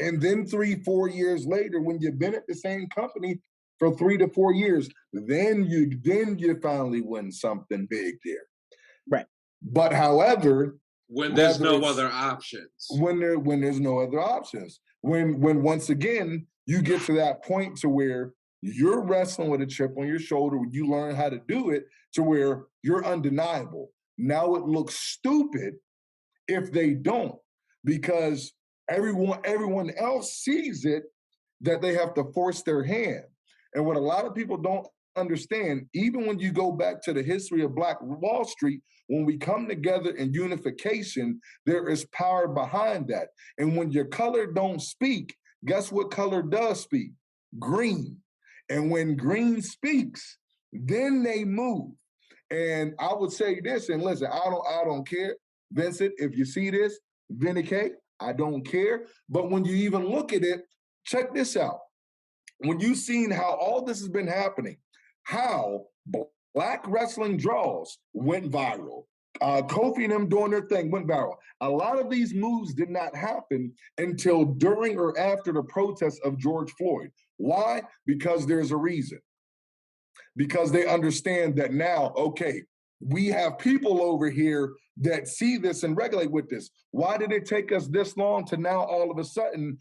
And then 3-4 years later, when you've been at the same company for 3 to 4 years, then you finally win something big there. Right. But however, when there's no other options. When there's no other options. When once again you get to that point to where you're wrestling with a chip on your shoulder, when you learn how to do it to where you're undeniable. Now it looks stupid if they don't, because everyone else sees it, that they have to force their hand. And what a lot of people don't understand, even when you go back to the history of Black Wall Street, when we come together in unification, there is power behind that. And when your color don't speak, guess what color does speak? Green. And when green speaks, then they move. And I would say this, and listen, I don't care, Vincent, if you see this, Vindicate, I don't care. But when you even look at it, check this out. When you've seen how all this has been happening, how Black wrestling draws went viral, Kofi and them doing their thing went viral. A lot of these moves did not happen until during or after the protests of George Floyd. Why? Because there's a reason. Because they understand that now, okay, we have people over here that see this and regulate with this. Why did it take us this long to now all of a sudden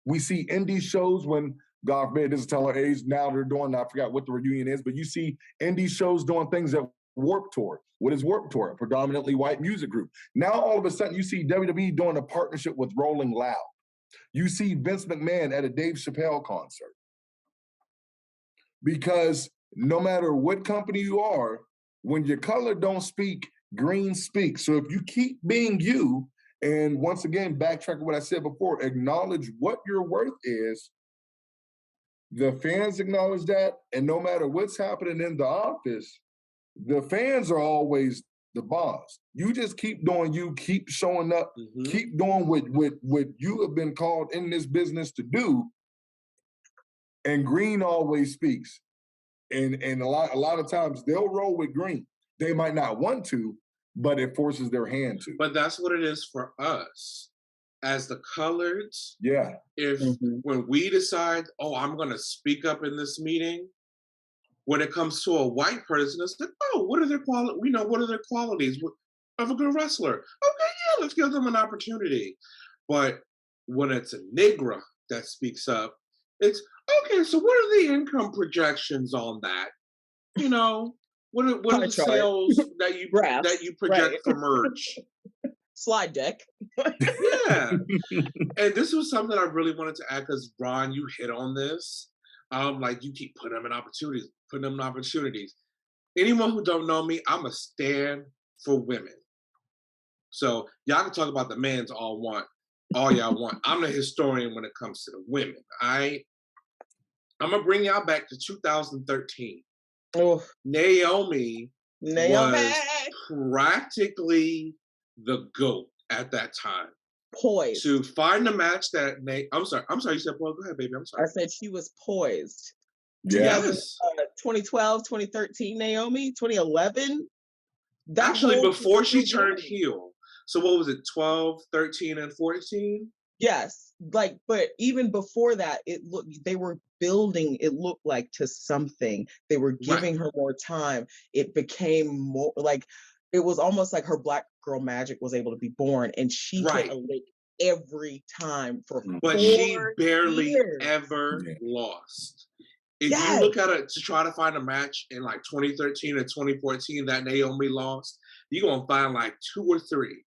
we see indie shows when, God forbid, this is telling our age, now they're doing, I forgot what the reunion is, but you see indie shows doing things at Warped Tour. What is Warped Tour? A predominantly white music group. Now all of a sudden you see WWE doing a partnership with Rolling Loud. You see Vince McMahon at a Dave Chappelle concert. Because no matter what company you are, when your color don't speak, green speaks. So if you keep being you, and once again, backtrack what I said before, acknowledge what your worth is, the fans acknowledge that, and no matter what's happening in the office, the fans are always the boss. You just keep doing you, keep showing up, keep doing what you have been called in this business to do, and green always speaks. And a lot of times they'll roll with green. They might not want to, but it forces their hand to. But that's what it is for us as the coloreds. Yeah. If when we decide, oh, I'm going to speak up in this meeting, when it comes to a white person, it's like, oh, what are their qualities? We know what are their qualities of a good wrestler. Okay, yeah, let's give them an opportunity. But when it's a Negra that speaks up, it's okay. So what are the income projections on that? You know, what are the sales that you project for merch? Slide deck. Yeah. And this was something I really wanted to add because Ron, you hit on this. Like you keep putting them in opportunities. Anyone who don't know me, I'm a stand for women. So y'all can talk about the men's all y'all want. I'm the historian when it comes to the women. I'm gonna bring y'all back to 2013. Oh, Naomi was practically the GOAT at that time. Poised to find a match that I'm sorry. You said, well, go ahead, baby. I'm sorry. I said she was poised. Yes. 2012, 2013, Naomi, 2011. Actually, before she turned heel. So what was it? 12, 13, and 14? Yes, but even before that, they were building, it looked like, to something. They were giving her more time. It became more like, it was almost like her black girl magic was able to be born, and she hit a lick every time for 4 she barely years. ever lost. If you look at it to try to find a match in like 2013 or 2014 that Naomi lost, you're gonna find like 2 or 3.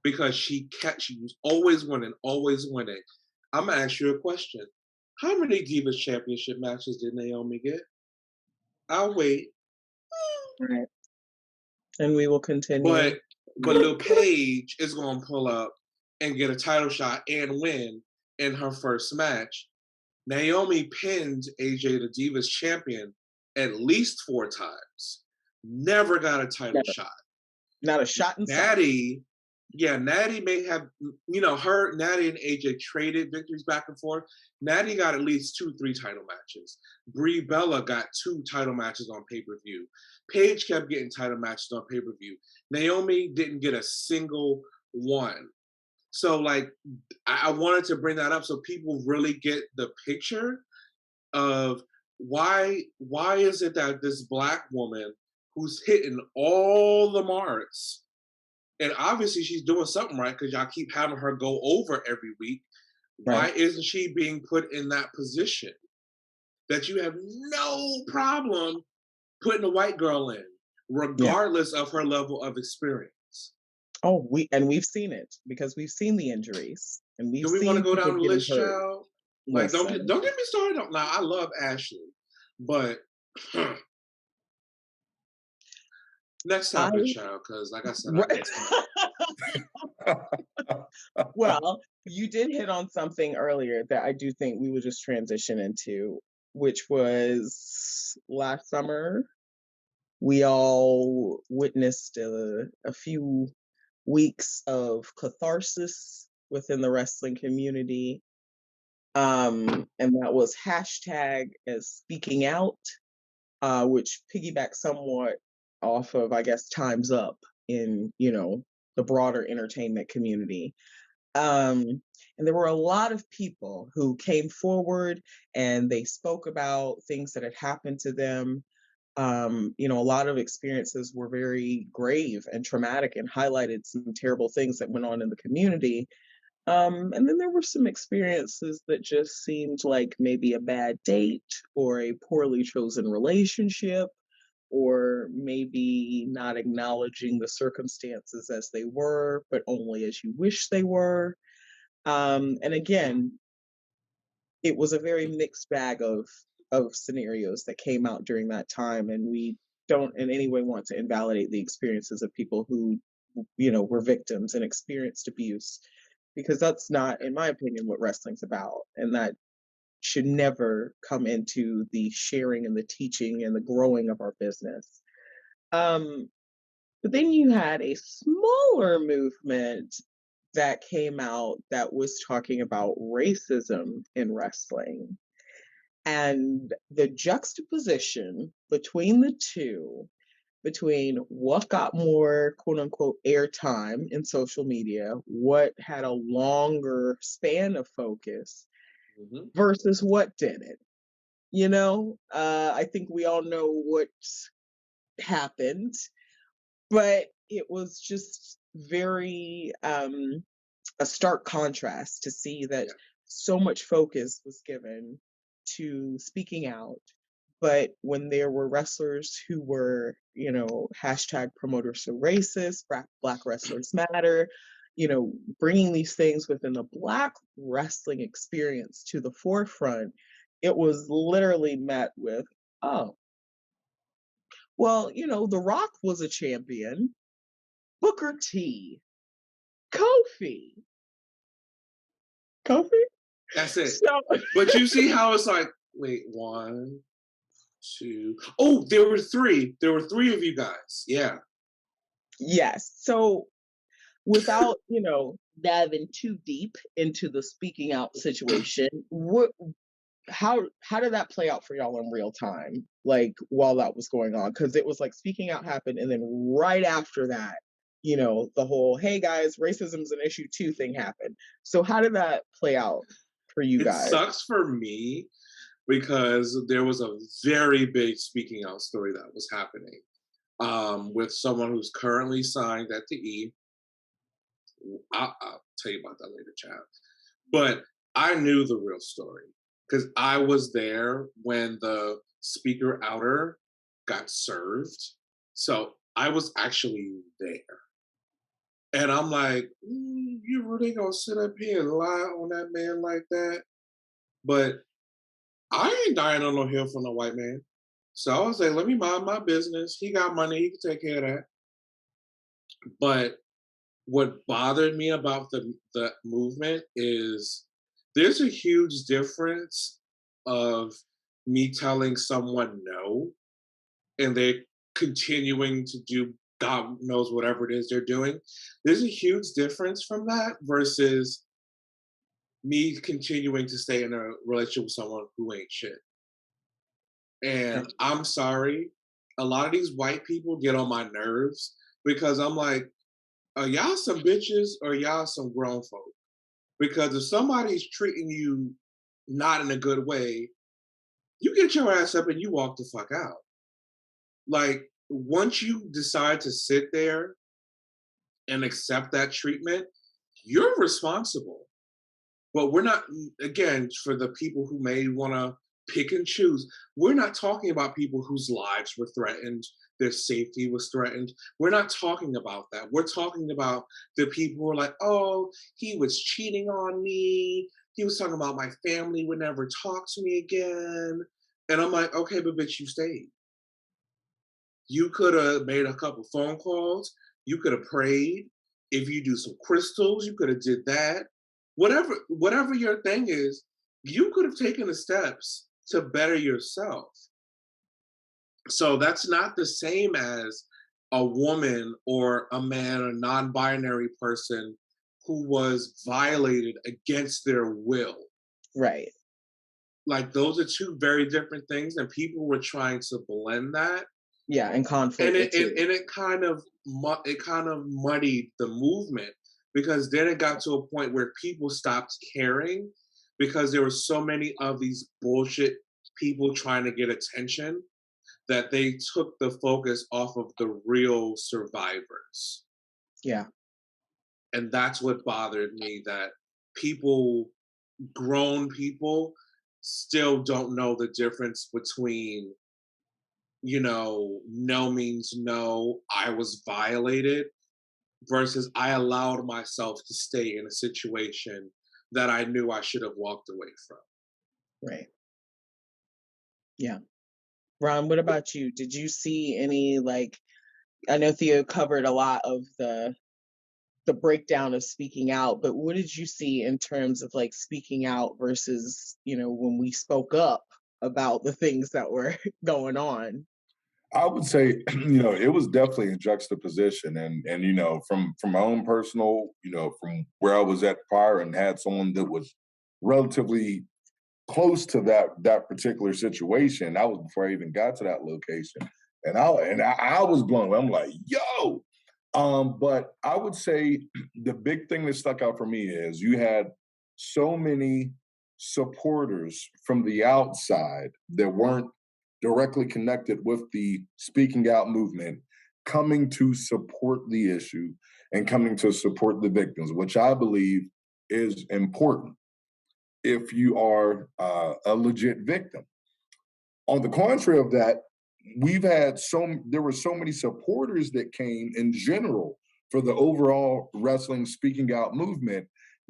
Because she was always winning. I'm gonna ask you a question. How many Divas Championship matches did Naomi get? I'll wait. Right. And we will continue. But Lil Paige is gonna pull up and get a title shot and win in her first match. Naomi pinned AJ the Divas champion at least 4 times. Never got a title shot. Not a shot in Natty. Yeah, Natty may have, Natty and AJ traded victories back and forth. Natty got at least 2-3 title matches. Brie Bella got 2 title matches on pay-per-view. Paige kept getting title matches on pay-per-view. Naomi didn't get a single one. So, like, I wanted to bring that up so people really get the picture of why is it that this Black woman who's hitting all the marks, and obviously she's doing something right because y'all keep having her go over every week. Why isn't she being put in that position that you have no problem putting a white girl in, regardless of her level of experience? Oh, we've seen it because we've seen the injuries, and Do we want to go down the list, child? Like, don't get me started. Now, I love Ashley, but next topic, child, because like I said, well, you did hit on something earlier that I do think we would just transition into, which was last summer. We all witnessed a few weeks of catharsis within the wrestling community. And that was hashtag as speaking out, which piggybacks somewhat off of, I guess, Time's Up in, the broader entertainment community. And there were a lot of people who came forward and they spoke about things that had happened to them. A lot of experiences were very grave and traumatic and highlighted some terrible things that went on in the community. And then there were some experiences that just seemed like maybe a bad date or a poorly chosen relationship, or maybe not acknowledging the circumstances as they were, but only as you wish they were. And again, it was a very mixed bag of scenarios that came out during that time, and we don't in any way want to invalidate the experiences of people who, were victims and experienced abuse, because that's not, in my opinion, what wrestling's about, and that should never come into the sharing and the teaching and the growing of our business. But then you had a smaller movement that came out that was talking about racism in wrestling. And the juxtaposition between the two, between what got more quote unquote airtime in social media, what had a longer span of focus versus what didn't. I think we all know what happened, but it was just very a stark contrast to see that so much focus was given to speaking out. But when there were wrestlers who were, hashtag promoters so racist, Black Wrestlers Matter, bringing these things within the Black wrestling experience to the forefront, it was literally met with, oh, well, The Rock was a champion, Booker T, Kofi. That's it. So, But you see how it's like, wait, 1, 2. Oh, there were 3. There were 3 of you guys. Yeah. yes. So without, diving too deep into the speaking out situation, how did that play out for y'all in real time? Like while that was going on? Because it was like speaking out happened, and then right after that, the whole "hey guys, racism's an issue too" thing happened. So how did that play out for you guys? It sucks for me because there was a very big speaking out story that was happening with someone who's currently signed at the E. I'll tell you about that later, child. But I knew the real story because I was there when the speaker outer got served. So I was actually there. And I'm like, you really gonna sit up here and lie on that man like that? But I ain't dying on no hill for no white man. So I was like, let me mind my business. He got money, he can take care of that. But what bothered me about the movement is there's a huge difference of me telling someone no and they're continuing to do God knows whatever it is they're doing. There's a huge difference from that versus me continuing to stay in a relationship with someone who ain't shit. And I'm sorry, a lot of these white people get on my nerves because I'm like, are y'all some bitches or y'all some grown folk? Because if somebody's treating you not in a good way, you get your ass up and you walk the fuck out. Like, once you decide to sit there and accept that treatment, you're responsible. But we're not, again, for the people who may want to pick and choose, we're not talking about people whose lives were threatened, their safety was threatened. We're not talking about that. We're talking about the people who are like, oh, he was cheating on me. He was talking about my family would never talk to me again. And I'm like, okay, but bitch, you stayed. You could have made a couple phone calls. You could have prayed. If you do some crystals, you could have did that. Whatever your thing is, you could have taken the steps to better yourself. So that's not the same as a woman or a man, a non-binary person who was violated against their will. Right. Like those are two very different things, and people were trying to blend that. Yeah, and conflict. And it kind of muddied the movement because then it got to a point where people stopped caring because there were so many of these bullshit people trying to get attention that they took the focus off of the real survivors. Yeah. And that's what bothered me, that people, grown people, still don't know the difference between, no means no, I was violated, versus I allowed myself to stay in a situation that I knew I should have walked away from. Right. Yeah. Ron, what about you? Did you see any, like, I know Theo covered a lot of the breakdown of speaking out, but what did you see in terms of like speaking out versus, when we spoke up about the things that were going on? I would say, it was definitely a juxtaposition, and from my own personal, from where I was at prior and had someone that was relatively close to that particular situation. That was before I even got to that location, and I was blown away. I'm like, yo. But I would say the big thing that stuck out for me is you had so many supporters from the outside that weren't directly connected with the speaking out movement coming to support the issue and coming to support the victims, which I believe is important if you are a legit victim. On the contrary of that, there were so many supporters that came in general for the overall wrestling speaking out movement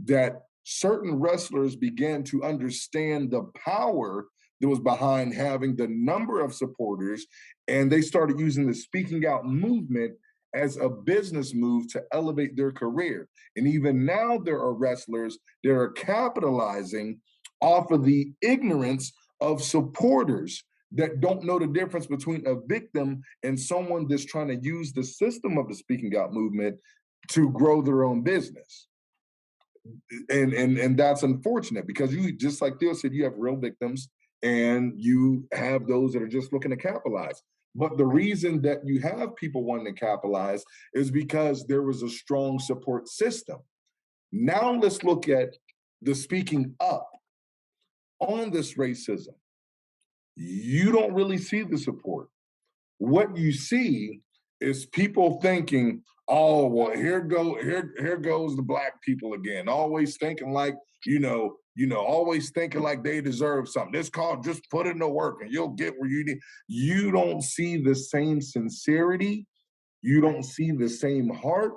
that certain wrestlers began to understand the power that was behind having the number of supporters, and they started using the speaking out movement as a business move to elevate their career. And even now there are wrestlers that are capitalizing off of the ignorance of supporters that don't know the difference between a victim and someone that's trying to use the system of the speaking out movement to grow their own business. And that's unfortunate, because you, just like Theo said, you have real victims and you have those that are just looking to capitalize. But the reason that you have people wanting to capitalize is because there was a strong support system. Now let's look at the speaking up on this racism. You don't really see the support. What you see is people thinking, oh, well, here goes the black people again, always thinking like, always thinking like they deserve something. It's called just put in the work and you'll get where you need. You don't see the same sincerity. You don't see the same heart.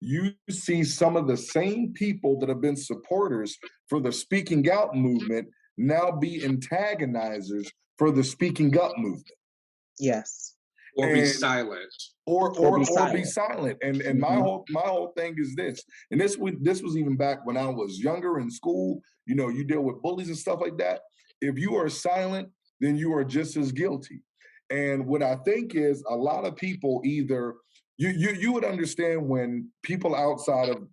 You see some of the same people that have been supporters for the speaking out movement now be antagonizers for the speaking up movement. Yes. Or be silent. Or be silent. And my whole thing is this, and this was even back when I was younger in school. You deal with bullies and stuff like that. If you are silent, then you are just as guilty. And what I think is a lot of people either you would understand when people outside of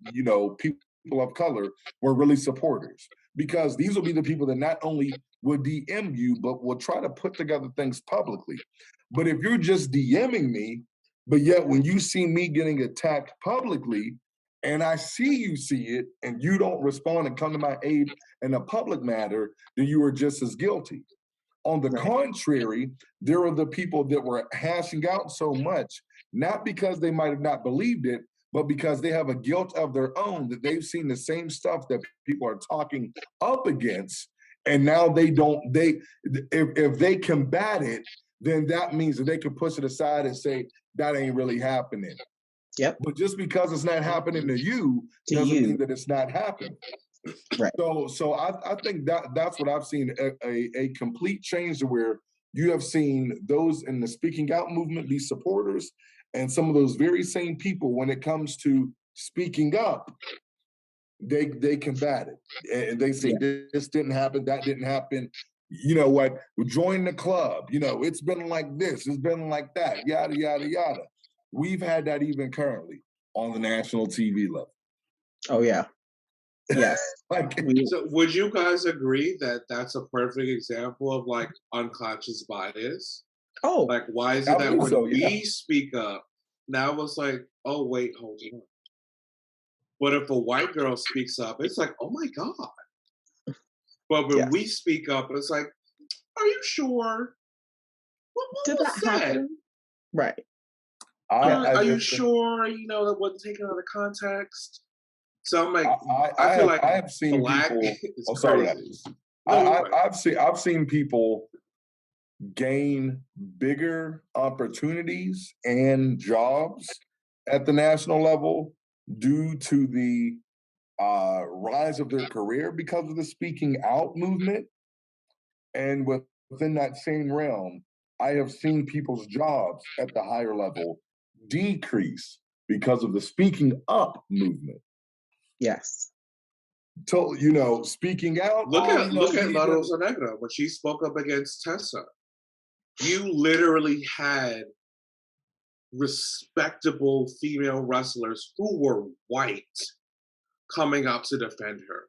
people of color were really supporters, because these will be the people that not only would DM you, but will try to put together things publicly. But if you're just DMing me, but yet when you see me getting attacked publicly, and I see it, and you don't respond and come to my aid in a public matter, then you are just as guilty. On the contrary, there are the people that were hashing out so much, not because they might have not believed it, but because they have a guilt of their own, that they've seen the same stuff that people are talking up against, and now if they combat it, then that means that they can push it aside and say that ain't really happening. Yep. But just because it's not happening to you doesn't mean that it's not happening. Right. So I think that's what I've seen, a complete change to where you have seen those in the speaking out movement be supporters, and some of those very same people, when it comes to speaking up, they combat it. And they say, this didn't happen, that didn't happen. You know what? Join the club. It's been like this, it's been like that, yada, yada, yada. We've had that even currently on the national TV level. Oh, yeah. Yes. So would you guys agree that that's a perfect example of like unconscious bias? Oh, like, why is it that when we speak up, now it's like, oh, wait, hold on. But if a white girl speaks up, it's like, oh my God. But when we speak up, it's like, are you sure? What did that happen? Right. Are you sure? That wasn't taken out of context. So I'm like, I feel like I have seen black people. is crazy. I've seen people gain bigger opportunities and jobs at the national level due to the rise of their career because of the speaking out movement. And within that same realm, I have seen people's jobs at the higher level decrease because of the speaking up movement. Yes. So, you know, speaking out. Look at La even, Rosa Negra when she spoke up against Tessa. You literally had respectable female wrestlers who were white coming out to defend her.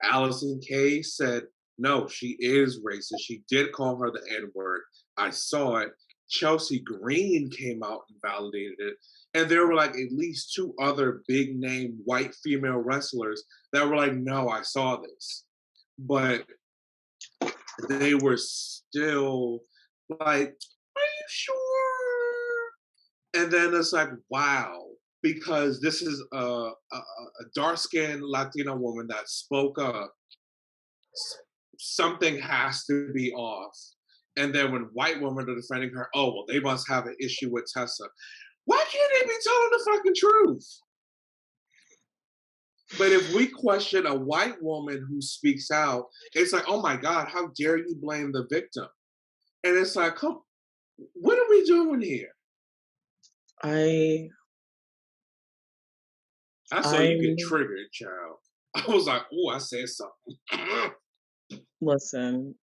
Allison Kay said, no, she is racist. She did call her the N-word. I saw it. Chelsea Green came out and validated it. And there were like at least 2 other big name white female wrestlers that were like, no, I saw this. But they were still like, are you sure? And then it's like, wow, because this is a dark-skinned Latina woman that spoke up. Something has to be off. And then when white women are defending her, oh, well, they must have an issue with Tessa. Why can't they be telling the fucking truth? But if we question a white woman who speaks out, it's like, oh my God, how dare you blame the victim? And it's like, come, what are we doing here? I saw you get triggered, child. I was like, oh, I said something. Listen,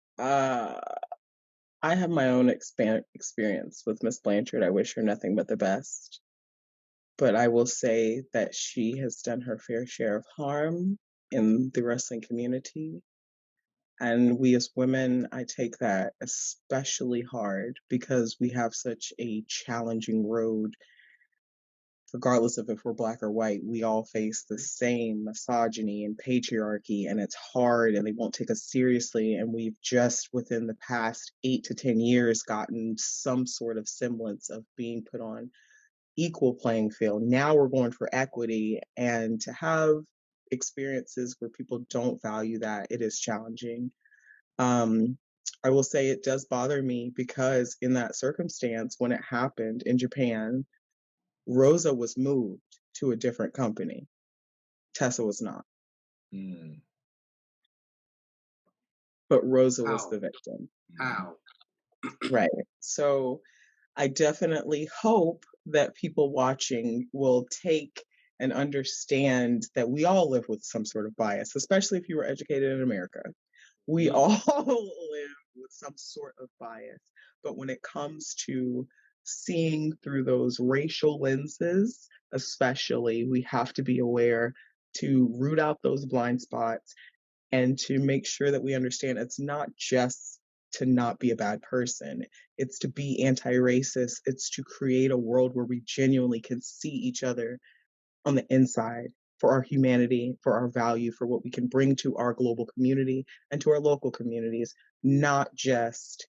I have my own experience with Miss Blanchard. I wish her nothing but the best. But I will say that she has done her fair share of harm in the wrestling community. And we as women, I take that especially hard because we have such a challenging road. Regardless of if we're Black or white, we all face the same misogyny and patriarchy, and it's hard and they won't take us seriously. And we've just within the past 8 to 10 years gotten some sort of semblance of being put on equal playing field. Now we're going for equity, and to have experiences where people don't value that, it is challenging. I will say it does bother me because in that circumstance, when it happened in Japan, Rosa was moved to a different company. Tessa was not. But Rosa was the victim. How? Right. So I definitely hope that people watching will take and understand that we all live with some sort of bias, especially if you were educated in America. We all live with some sort of bias. But when it comes to seeing through those racial lenses, especially, we have to be aware to root out those blind spots and to make sure that we understand it's not just to not be a bad person. It's to be anti-racist. It's to create a world where we genuinely can see each other on the inside for our humanity, for our value, for what we can bring to our global community and to our local communities, not just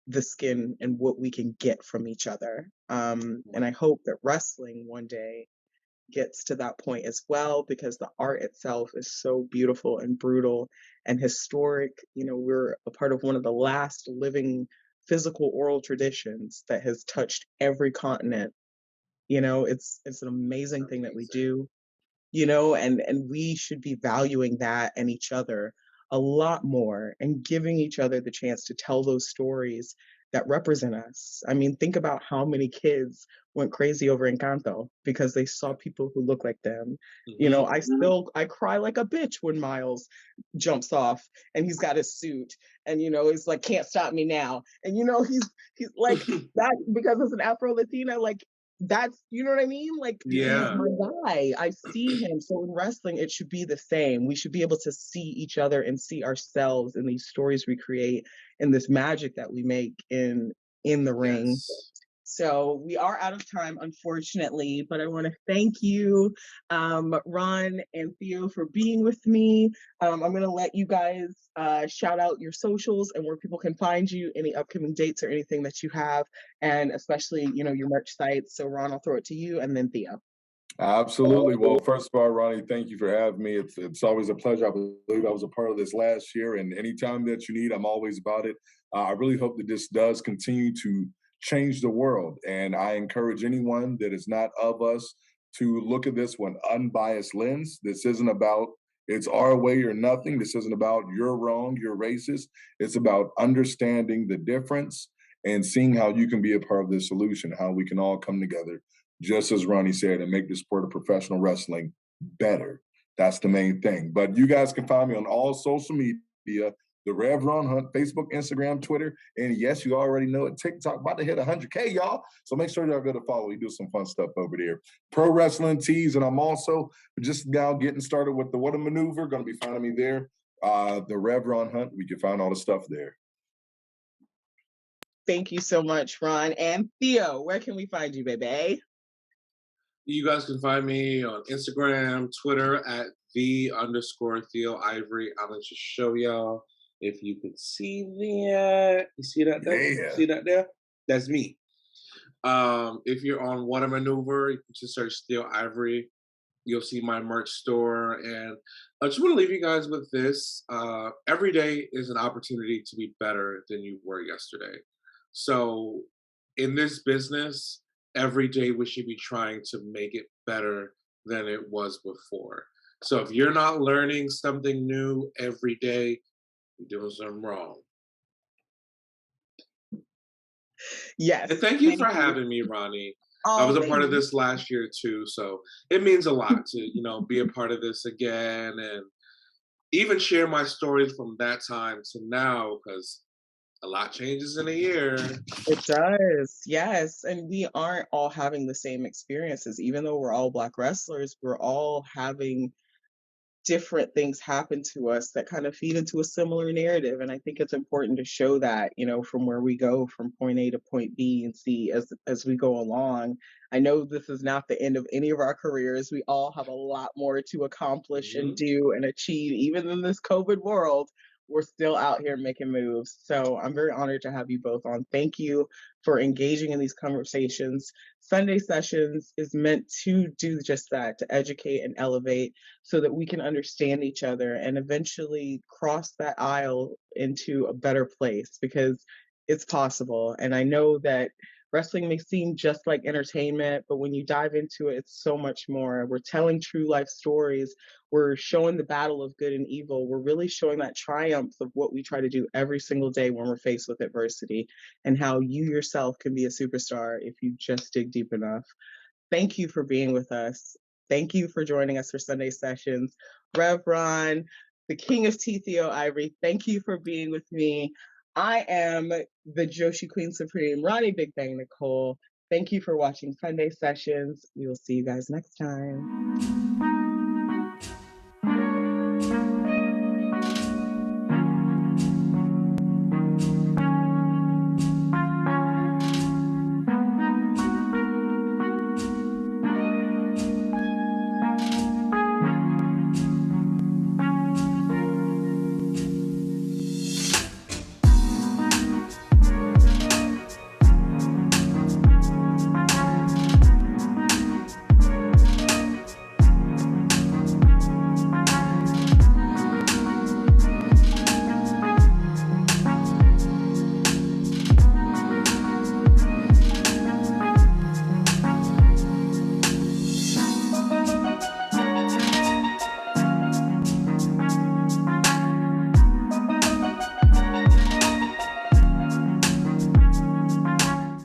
the skin and what we can get from each other. And I hope that wrestling one day gets to that point as well, because the art itself is so beautiful and brutal and historic. You know, we're a part of one of the last living physical oral traditions that has touched every continent. You know, it's an amazing thing that we do, you know, and we should be valuing that and each other a lot more and giving each other the chance to tell those stories that represent us. I mean, think about how many kids went crazy over Encanto because they saw people who look like them. You know, I cry like a bitch when Miles jumps off and he's got his suit and, you know, he's like, can't stop me now. And, you know, he's like that because it's an Afro-Latina, like, that's, you know what I mean? Like, yeah, he's my guy. I see him. So in wrestling, it should be the same. We should be able to see each other and see ourselves in these stories we create and this magic that we make in the ring. So we are out of time, unfortunately, but I want to thank you, Ron and Theo, for being with me. I'm going to let you guys shout out your socials and where people can find you, any upcoming dates or anything that you have, and especially, you know, your merch sites. So Ron, I'll throw it to you, and then Theo. Absolutely. Well, first of all, Roni, thank you for having me. It's always a pleasure. I believe I was a part of this last year, and anytime that you need, I'm always about it. I really hope that this does continue to change the world, and I encourage anyone that is not of us to look at this with an unbiased lens. This isn't about it's our way or nothing. This isn't about you're wrong, you're racist. It's about understanding the difference and seeing how you can be a part of the solution, how we can all come together, just as Roni said, and make the sport of professional wrestling better. That's the main thing. But you guys can find me on all social media, the Rev Ron Hunt, Facebook, Instagram, Twitter, and yes, you already know it, TikTok, about to hit 100K, y'all. So make sure y'all go to follow. We do some fun stuff over there. Pro Wrestling Tees, and I'm also just now getting started with the What a Maneuver. Going to be finding me there. The Rev Ron Hunt, we can find all the stuff there. Thank you so much, Ron. And Theo, where can we find you, baby? You guys can find me on Instagram, Twitter at _Theo Ivory. I'm gonna just show y'all if you could see that. You see that there? Yeah. See that there? That's me. If you're on What a Maneuver, you can just search Theo Ivory. You'll see my merch store. And I just want to leave you guys with this. Every day is an opportunity to be better than you were yesterday. So in this business, every day we should be trying to make it better than it was before. So if you're not learning something new every day, you're doing something wrong. Yes. And thank you for having me, Roni. Oh, I was a part of this last year too, so it means a lot to, be a part of this again and even share my stories from that time to now, because a lot changes in a year. It does, yes. And we aren't all having the same experiences. Even though we're all Black wrestlers, we're all having different things happen to us that kind of feed into a similar narrative. And I think it's important to show that, from where we go from point A to point B and C as we go along. I know this is not the end of any of our careers. We all have a lot more to accomplish and do and achieve, even in this COVID world. We're still out here making moves. So I'm very honored to have you both on. Thank you for engaging in these conversations. Sunday Sessions is meant to do just that, to educate and elevate so that we can understand each other and eventually cross that aisle into a better place, because it's possible. And I know that wrestling may seem just like entertainment, but when you dive into it, it's so much more. We're telling true life stories. We're showing the battle of good and evil. We're really showing that triumph of what we try to do every single day when we're faced with adversity, and how you yourself can be a superstar if you just dig deep enough. Thank you for being with us. Thank you for joining us for Sunday Sessions. Rev Ron, the king of T, Theo Ivory, thank you for being with me. I am the Joshi Queen Supreme, RoniBigBangNicole. Thank you for watching Sunday Sessions. We will see you guys next time.